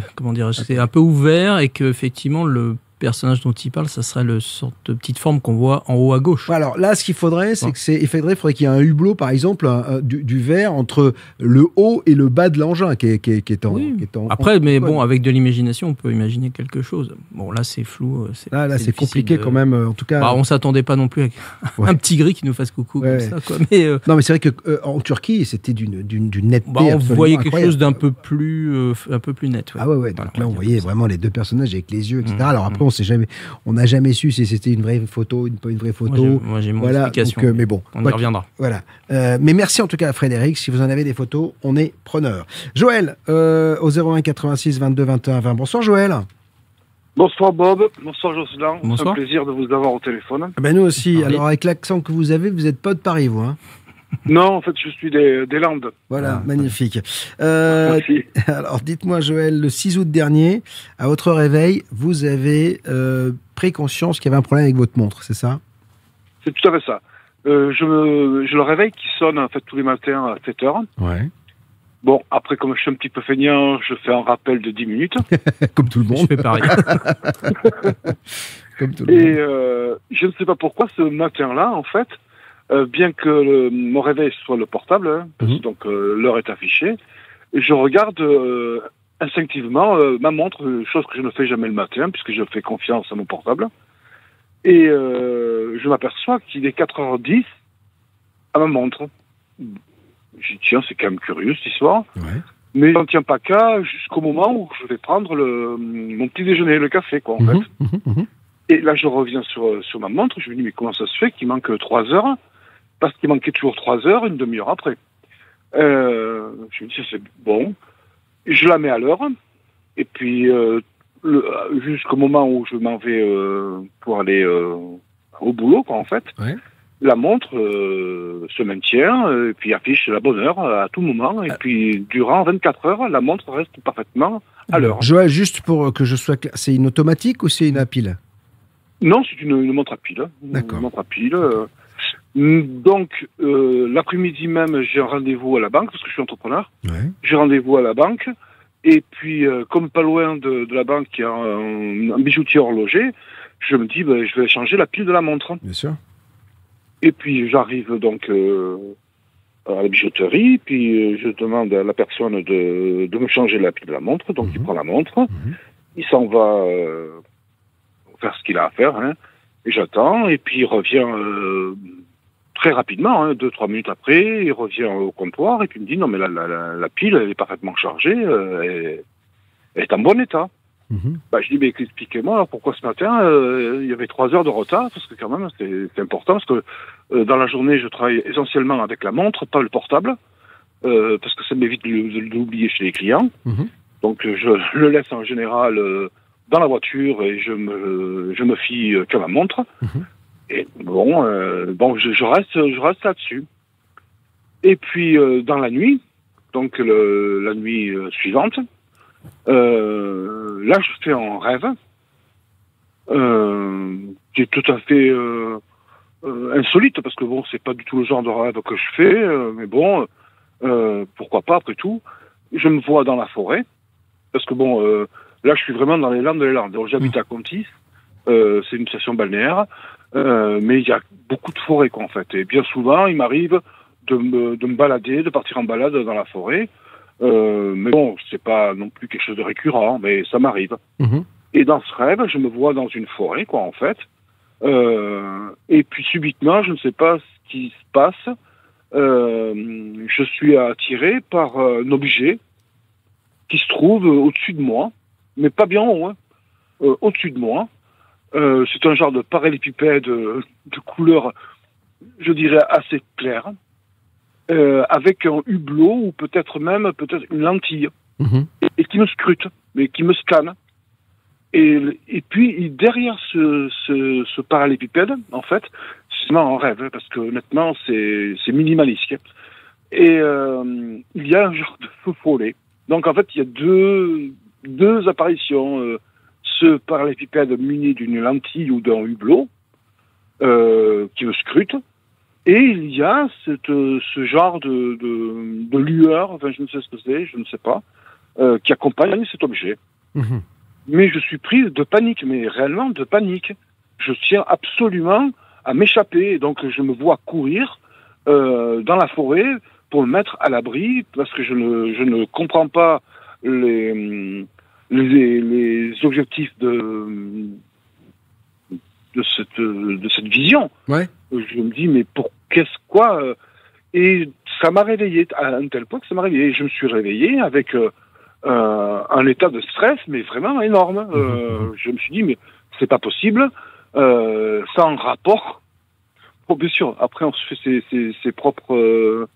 c'est un peu ouvert et que effectivement le personnage dont il parle, ça serait le sorte de petite forme qu'on voit en haut à gauche. Alors là, ce qu'il faudrait, c'est il faudrait qu'il y ait un hublot, par exemple, du verre entre le haut et le bas de l'engin qui est en. Après, mais bon, avec de l'imagination, on peut imaginer quelque chose. Bon, là, c'est flou. Là, c'est compliqué quand même. En tout cas, on s'attendait pas non plus à un petit gris qui nous fasse coucou comme ça. Quoi. Mais, non, mais c'est vrai que en Turquie, c'était d'une netteté. On voyait quelque chose d'un peu plus net. Ouais. Ah ouais. Donc là, on voyait vraiment les deux personnages avec les yeux, etc. Alors après, on n'a jamais su si c'était une vraie photo, pas une vraie photo. Moi, j'ai mon explication. Donc, mais bon, on y reviendra. Voilà. Mais merci en tout cas à Frédéric. Si vous en avez des photos, on est preneur. Joël, au 01 86 22 21 20. Bonsoir Joël. Bonsoir Bob. Bonsoir Jocelyn. Bonsoir. C'est un plaisir de vous avoir au téléphone. Ben nous aussi. Alors avec l'accent que vous n'êtes pas de Paris, vous, hein? Non, en fait, je suis des Landes. Voilà, magnifique. Merci. Alors, dites-moi, Joël, le 6 août dernier, à votre réveil, vous avez pris conscience qu'il y avait un problème avec votre montre, c'est ça? C'est tout à fait ça. Je le réveil qui sonne en fait tous les matins à 7h. Ouais. Bon, après, comme je suis un petit peu feignant, je fais un rappel de 10 minutes. Comme tout le monde. Je fais pareil. Comme tout le monde. Et je ne sais pas pourquoi, ce matin-là, en fait, bien que mon réveil soit le portable, hein, donc l'heure est affichée, je regarde instinctivement ma montre, chose que je ne fais jamais le matin, puisque je fais confiance à mon portable. Et je m'aperçois qu'il est 4h10 à ma montre. Je dis, tiens, c'est quand même curieux cette histoire. Ouais. Mais j'en tiens pas qu'à jusqu'au moment où je vais prendre mon petit déjeuner, le café, quoi, en fait. Et là, je reviens sur ma montre, je me dis, mais comment ça se fait qu'il manque 3 heures? Parce qu'il manquait toujours 3 heures, une demi-heure après. Je me dis, c'est bon. Je la mets à l'heure. Et puis, jusqu'au moment où je m'en vais pour aller au boulot, quoi, en fait, la montre se maintient et puis affiche la bonne heure à tout moment. Et puis, durant 24 heures, la montre reste parfaitement à l'heure. Joël, juste pour que je sois clair, c'est une automatique ou c'est une à pile? Non, c'est une montre à pile. D'accord. Une montre à pile. Donc, l'après-midi même, j'ai un rendez-vous à la banque, parce que je suis entrepreneur. Ouais. J'ai rendez-vous à la banque. Et puis, comme pas loin de la banque, il y a un bijoutier horloger, je me dis, je vais changer la pile de la montre. Bien sûr. Et puis, j'arrive donc à la bijouterie, puis je demande à la personne de me changer la pile de la montre. Donc, il prend la montre, il s'en va faire ce qu'il a à faire, hein, et j'attends, et puis il revient très rapidement, hein, 2-3 minutes après, il revient au comptoir, et puis il me dit, non mais la pile, elle est parfaitement chargée, elle est en bon état. Je dis, mais expliquez-moi, alors, pourquoi ce matin, il y avait 3 heures de retard, parce que quand même, c'est important, parce que dans la journée, je travaille essentiellement avec la montre, pas le portable, parce que ça m'évite de l'oublier chez les clients. Donc je le laisse en général dans la voiture et je me fie qu'à ma montre. Et bon, je reste là-dessus. Et puis dans la nuit, donc la nuit suivante, là je fais un rêve qui est tout à fait insolite, parce que bon, c'est pas du tout le genre de rêve que je fais, mais bon, pourquoi pas après tout. Je me vois dans la forêt, parce que bon, là je suis vraiment dans les Landes. Donc j'habite à Contis, c'est une station balnéaire. mais il y a beaucoup de forêts, quoi, en fait. Et bien souvent, il m'arrive de me balader, de partir en balade dans la forêt. Mais bon, c'est pas non plus quelque chose de récurrent, mais ça m'arrive. Et dans ce rêve, je me vois dans une forêt, quoi, en fait. Et puis subitement, je ne sais pas ce qui se passe. Je suis attiré par un objet qui se trouve au-dessus de moi, mais pas bien haut, hein, au-dessus de moi. C'est un genre de parallélépipède de couleur, je dirais, assez claire, avec un hublot ou peut-être une lentille, et qui me scrute, mais qui me scanne. Et puis, derrière ce parallélépipède, en fait, c'est un rêve, parce que honnêtement, c'est minimaliste. Et il y a un genre de feu follet. Donc, en fait, il y a deux apparitions. Ce parallélépipède muni d'une lentille ou d'un hublot qui me scrute. Et il y a ce genre de lueur, enfin, je ne sais ce que c'est, je ne sais pas, qui accompagne cet objet. Mais je suis pris de panique, mais réellement de panique. Je tiens absolument à m'échapper. Donc je me vois courir dans la forêt pour me mettre à l'abri, parce que je ne comprends pas les objectifs de cette vision. Ouais. Je me dis, mais quoi et ça m'a réveillé à un tel point que ça m'a réveillé. Je me suis réveillé avec un état de stress, mais vraiment énorme. Je me suis dit, mais c'est pas possible. Ça en rapport. Bon, bien sûr, après on se fait ses propres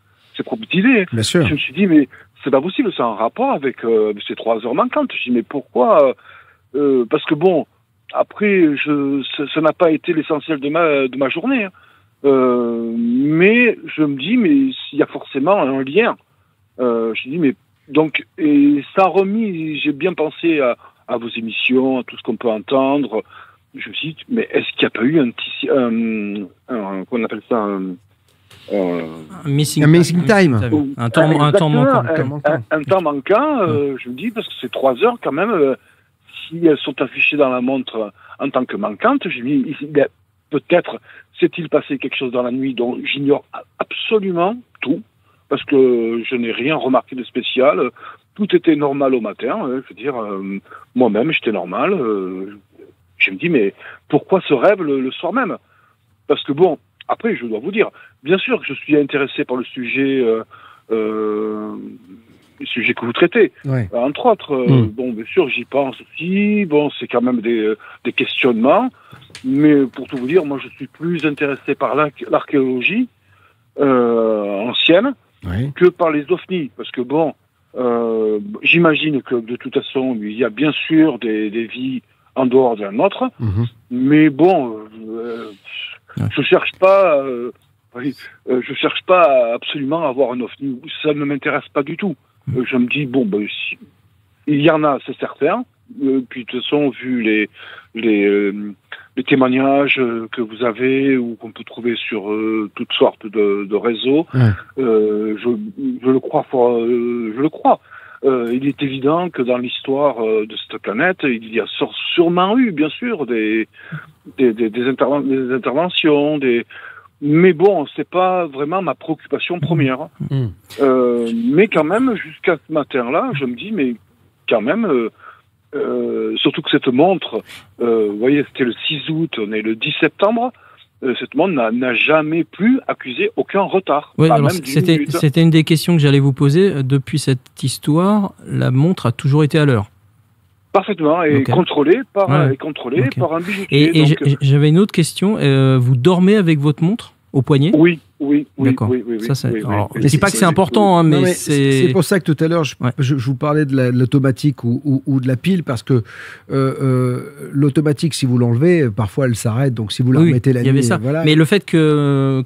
idées. Bien sûr. Je me suis dit, mais c'est pas possible, c'est en rapport avec ces 3 heures manquantes. Je me suis dit, mais pourquoi parce que bon, après, ça n'a pas été l'essentiel de ma journée. Hein. Mais je me dis, mais il y a forcément un lien. Je me dis, mais donc, et ça a remis, j'ai bien pensé à vos émissions, à tout ce qu'on peut entendre. Je me suis dit, mais est-ce qu'il n'y a pas eu qu'on appelle ça un missing time. Un temps manquant. Un temps manquant, je me dis, parce que c'est 3 heures quand même, si elles sont affichées dans la montre en tant que manquantes, je me dis, peut-être s'est-il passé quelque chose dans la nuit dont j'ignore absolument tout, parce que je n'ai rien remarqué de spécial. Tout était normal au matin. Je veux dire, moi-même, j'étais normal. Je me dis, mais pourquoi ce rêve le soir même? Parce que bon, après, je dois vous dire, bien sûr que je suis intéressé par le sujet que vous traitez. Ouais. Entre autres, bon, bien sûr, j'y pense aussi. Bon, c'est quand même des questionnements. Mais pour tout vous dire, moi, je suis plus intéressé par l'archéologie ancienne que par les ovnis. Parce que bon, j'imagine que de toute façon, il y a bien sûr des vies en dehors de la nôtre. Mais bon, je cherche pas absolument à avoir un ovni. Ça ne m'intéresse pas du tout. Je me dis, bon, il y en a, c'est certain. Puis de toute façon, vu les témoignages que vous avez ou qu'on peut trouver sur toutes sortes de réseaux, je le crois. Je le crois. Il est évident que dans l'histoire de cette planète, il y a sûrement eu, bien sûr, des interventions, mais bon, c'est pas vraiment ma préoccupation première. Mais quand même, jusqu'à ce matin-là, je me dis, mais quand même, surtout que cette montre, vous voyez, c'était le 6 août, on est le 10 septembre, cette montre n'a jamais pu accuser aucun retard. Oui, alors c'était une des questions que j'allais vous poser. Depuis cette histoire, la montre a toujours été à l'heure. Parfaitement, et contrôlée par un bijoutier. Et j'avais une autre question. Vous dormez avec votre montre au poignet? Oui. D'accord. Oui. Je ne dis pas que c'est important, hein, mais c'est pour ça que tout à l'heure, je vous parlais de l'automatique ou de la pile, parce que l'automatique, si vous l'enlevez, parfois elle s'arrête, donc si vous la remettez la nuit... Ça. Voilà. Mais le fait que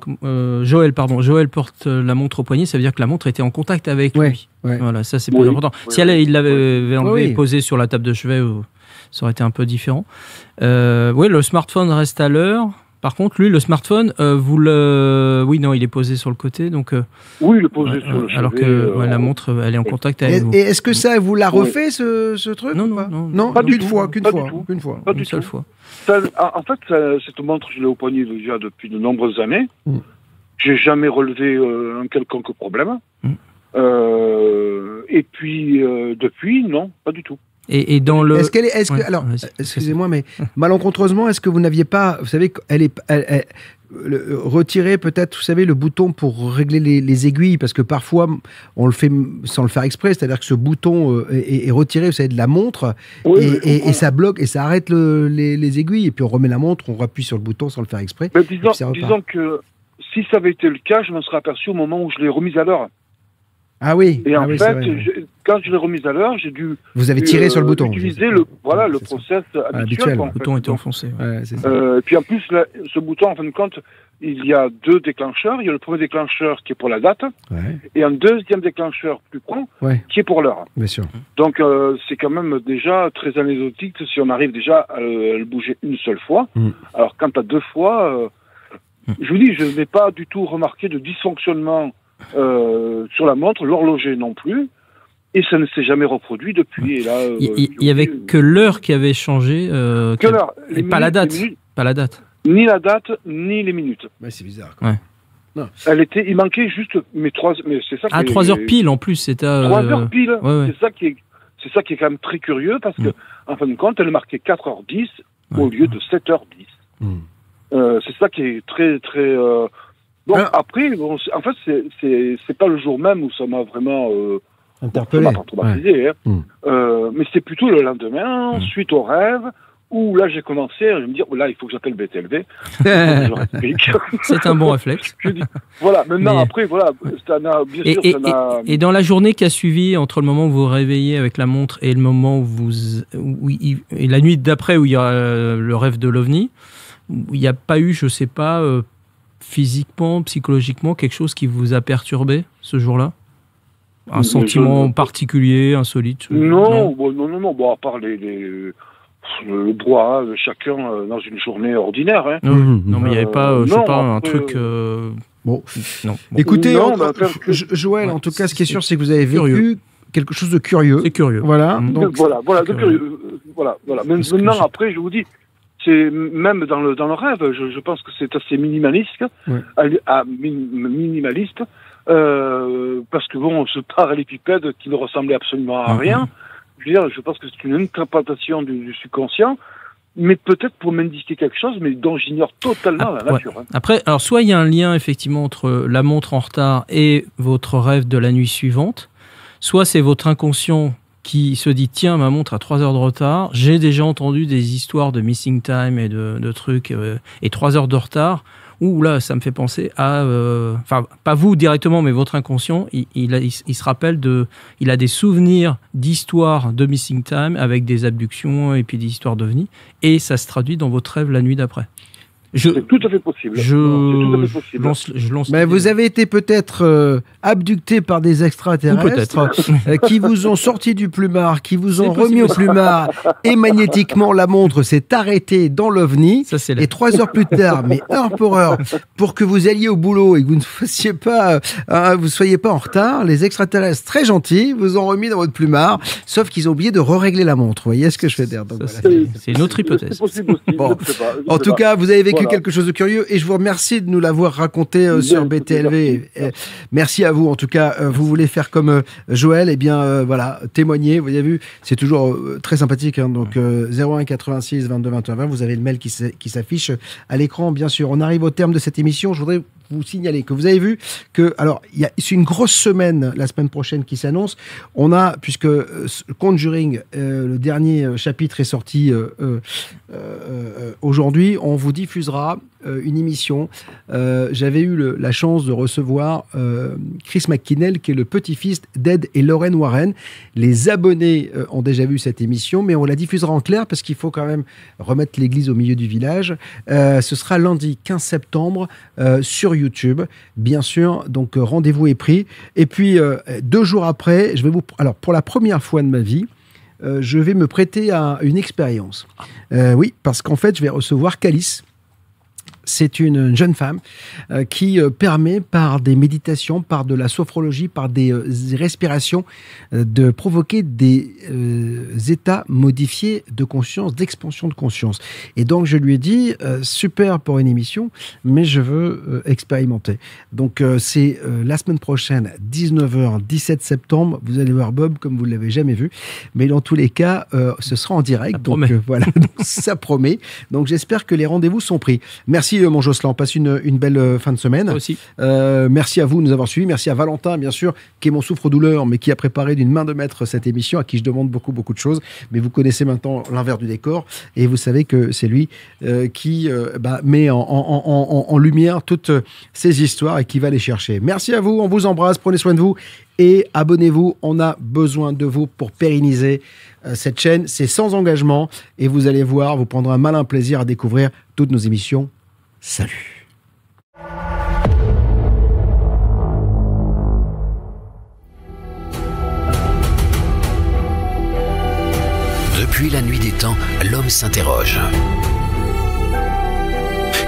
Joël porte la montre au poignet, ça veut dire que la montre était en contact avec lui. Voilà, ça c'est plus important. Si il l'avait enlevé posé sur la table de chevet, ça aurait été un peu différent. Le smartphone reste à l'heure. Par contre, lui, le smartphone, oui, non, il est posé sur le côté, donc. Oui, il est posé sur le chevet. Alors que la montre, elle est en contact avec vous. Et est-ce que ça vous l'a refait ce truc? Non, pas qu'une fois. Une seule fois. En fait, cette montre, je l'ai au poignet déjà depuis de nombreuses années. J'ai jamais relevé un quelconque problème. Et puis, depuis, non, pas du tout. Et dans le. Alors, excusez-moi, mais malencontreusement, est-ce que vous n'aviez pas, vous savez, retirer peut-être, vous savez, le bouton pour régler les aiguilles, parce que parfois on le fait sans le faire exprès, c'est-à-dire que ce bouton est retiré, vous savez, de la montre, et ça bloque et ça arrête les aiguilles, et puis on remet la montre, on appuie sur le bouton sans le faire exprès. Mais disons que si ça avait été le cas, je m'en serais aperçu au moment où je l'ai remise à l'heure. Ah oui. Et en fait, quand je l'ai remise à l'heure, j'ai dû. Vous avez tiré sur le bouton. Utiliser le process habituel. Le bouton était enfoncé. Et puis en plus, ce bouton, en fin de compte, il y a deux déclencheurs. Il y a le premier déclencheur qui est pour la date, et un deuxième déclencheur plus prompt qui est pour l'heure. Bien sûr. Donc c'est quand même déjà très anecdotique si on arrive déjà à le bouger une seule fois. Alors quant à deux fois, je vous dis, je n'ai pas du tout remarqué de dysfonctionnement sur la montre, l'horloger non plus, et ça ne s'est jamais reproduit depuis. Et là, il y avait que l'heure qui avait changé, que l'heure, et pas la date, pas la date. Ni la date, ni les minutes. Mais c'est bizarre. Non. Il manquait juste mais c'est ça. 3 heures pile en plus, c'était. 3 heures pile. C'est ça qui est quand même très curieux parce que en fin de compte, elle marquait 4h10 au lieu de 7h10. C'est ça qui est très très. Bon, après, en fait, c'est pas le jour même où ça m'a vraiment interpellé. Ça m'a pas traumatisé, mais c'est plutôt le lendemain, suite au rêve, où là j'ai commencé à me dire, là il faut que j'appelle BTLV. C'est un bon réflexe. Voilà, maintenant après, voilà, ça n'a bien sûr. Et dans la journée qui a suivi, entre le moment où vous vous réveillez avec la montre et le moment où et la nuit d'après où il y a le rêve de l'OVNI, il n'y a pas eu, je sais pas, physiquement, psychologiquement, quelque chose qui vous a perturbé ce jour-là? Un sentiment particulier, insolite? Non. Bon, à part le droit de chacun dans une journée ordinaire. Hein. Non, mais il n'y avait pas, je sais pas, un truc. Bon. Non. Écoutez, Joël, en tout cas, ce qui est sûr, c'est que vous avez vécu quelque chose de curieux. C'est curieux. Voilà. Donc, voilà, de curieux. Voilà. Maintenant, après, je vous dis. C'est même dans le rêve, je pense que c'est assez minimaliste, minimaliste, parce que bon, on se parallépipède qui ne ressemblait absolument à rien. Je veux dire, je pense que c'est une interprétation du subconscient, mais peut-être pour m'indiquer quelque chose, mais dont j'ignore totalement la nature. Hein. Après, alors soit il y a un lien effectivement entre la montre en retard et votre rêve de la nuit suivante, soit c'est votre inconscient qui se dit, tiens, ma montre a 3 heures de retard, j'ai déjà entendu des histoires de missing time et de trucs, et 3 heures de retard, où là, ça me fait penser à, enfin, pas vous directement, mais votre inconscient, il se rappelle il a des souvenirs d'histoires de missing time avec des abductions et puis des histoires d'OVNI, et ça se traduit dans votre rêve la nuit d'après. C'est tout à fait possible. Je lance mais vous avez été peut-être abducté par des extraterrestres qui vous ont sorti du plumard, qui vous ont remis au plumard, et magnétiquement la montre s'est arrêtée dans l'OVNI. Et 3 heures plus tard, mais heure pour heure, pour que vous alliez au boulot et que vous ne fassiez pas, vous soyez pas en retard, les extraterrestres très gentils vous ont remis dans votre plumard, sauf qu'ils ont oublié de régler la montre. Vous voyez ce que je veux dire? Donc, voilà. C'est une autre hypothèse. C'est possible aussi. Bon. En tout cas, vous avez vécu quelque chose de curieux et je vous remercie de nous l'avoir raconté sur BTLV. Merci à vous. En tout cas, vous voulez faire comme Joël, et bien voilà, témoigner. Vous avez vu, c'est toujours très sympathique. Hein, donc 01 86 22 21 20. Vous avez le mail qui s'affiche à l'écran, bien sûr. On arrive au terme de cette émission. Je voudrais vous signaler que vous avez vu que, alors, c'est une grosse semaine la semaine prochaine qui s'annonce. On a, puisque Conjuring, le dernier chapitre est sorti aujourd'hui, on vous diffusera une émission. J'avais eu la chance de recevoir Chris McKinnell, qui est le petit-fils d'Ed et Lorraine Warren. Les abonnés ont déjà vu cette émission, mais on la diffusera en clair parce qu'il faut quand même remettre l'église au milieu du village. Ce sera lundi 15 septembre sur YouTube, bien sûr. Donc rendez-vous est pris. Et puis 2 jours après, alors pour la première fois de ma vie, je vais me prêter à une expérience. Oui, parce qu'en fait, je vais recevoir Calice. c'est une jeune femme qui permet par des méditations, par de la sophrologie, par des respirations, de provoquer des états modifiés de conscience, d'expansion de conscience. Et donc je lui ai dit, super pour une émission, mais je veux expérimenter. Donc c'est la semaine prochaine, 19h, 17 septembre, vous allez voir Bob comme vous ne l'avez jamais vu, mais dans tous les cas, ce sera en direct. Donc voilà, donc, ça promet. Donc j'espère que les rendez-vous sont pris. Merci mon Jocelyn, passe une belle fin de semaine. Moi aussi. Merci à vous de nous avoir suivis. Merci à Valentin, bien sûr, qui est mon souffre-douleur, mais qui a préparé d'une main de maître cette émission, à qui je demande beaucoup de choses. Mais vous connaissez maintenant l'envers du décor et vous savez que c'est lui qui met en lumière toutes ces histoires et qui va les chercher. Merci à vous, on vous embrasse, prenez soin de vous et abonnez-vous. On a besoin de vous pour pérenniser cette chaîne. C'est sans engagement et vous allez voir, vous prendrez un malin plaisir à découvrir toutes nos émissions. Salut. Depuis la nuit des temps, l'homme s'interroge.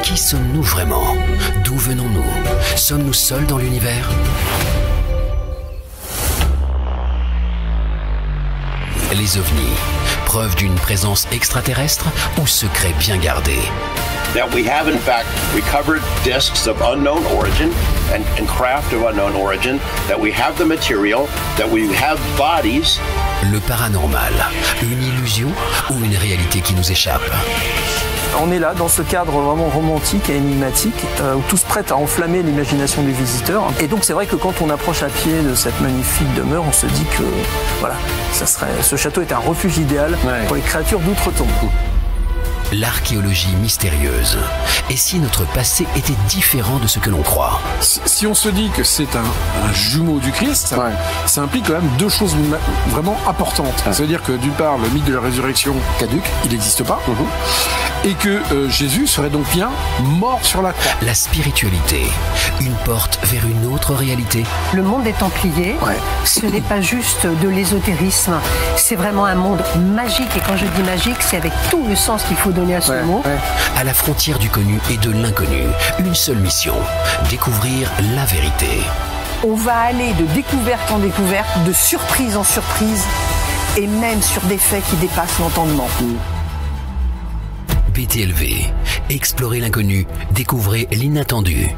Qui sommes-nous vraiment? D'où venons-nous? Sommes-nous seuls dans l'univers? Les ovnis, preuve d'une présence extraterrestre ou secret bien gardé? That we have in fact recovered discs of unknown origin and craft of unknown origin, that we have the material, that we have bodies. Le paranormal, une illusion ou une réalité qui nous échappe? On est là dans ce cadre vraiment romantique et énigmatique où tout se prête à enflammer l'imagination du visiteur. Et donc c'est vrai que quand on approche à pied de cette magnifique demeure, on se dit que voilà, ce château est un refuge idéal pour les créatures d'outre-tombe. L'archéologie mystérieuse. Et si notre passé était différent de ce que l'on croit? Si on se dit que c'est un jumeau du Christ, ça implique quand même deux choses vraiment importantes. Ça veut dire que d'une part, le mythe de la résurrection caduque, il n'existe pas. Et que Jésus serait donc bien mort sur la croix. La spiritualité, une porte vers une autre réalité. Le monde des Templiers, ce n'est pas juste de l'ésotérisme, c'est vraiment un monde magique. Et quand je dis magique, c'est avec tout le sens qu'il faut donner à ce mot. À la frontière du connu et de l'inconnu, une seule mission, découvrir la vérité. On va aller de découverte en découverte, de surprise en surprise, et même sur des faits qui dépassent l'entendement. BTLV, explorez l'inconnu, découvrez l'inattendu.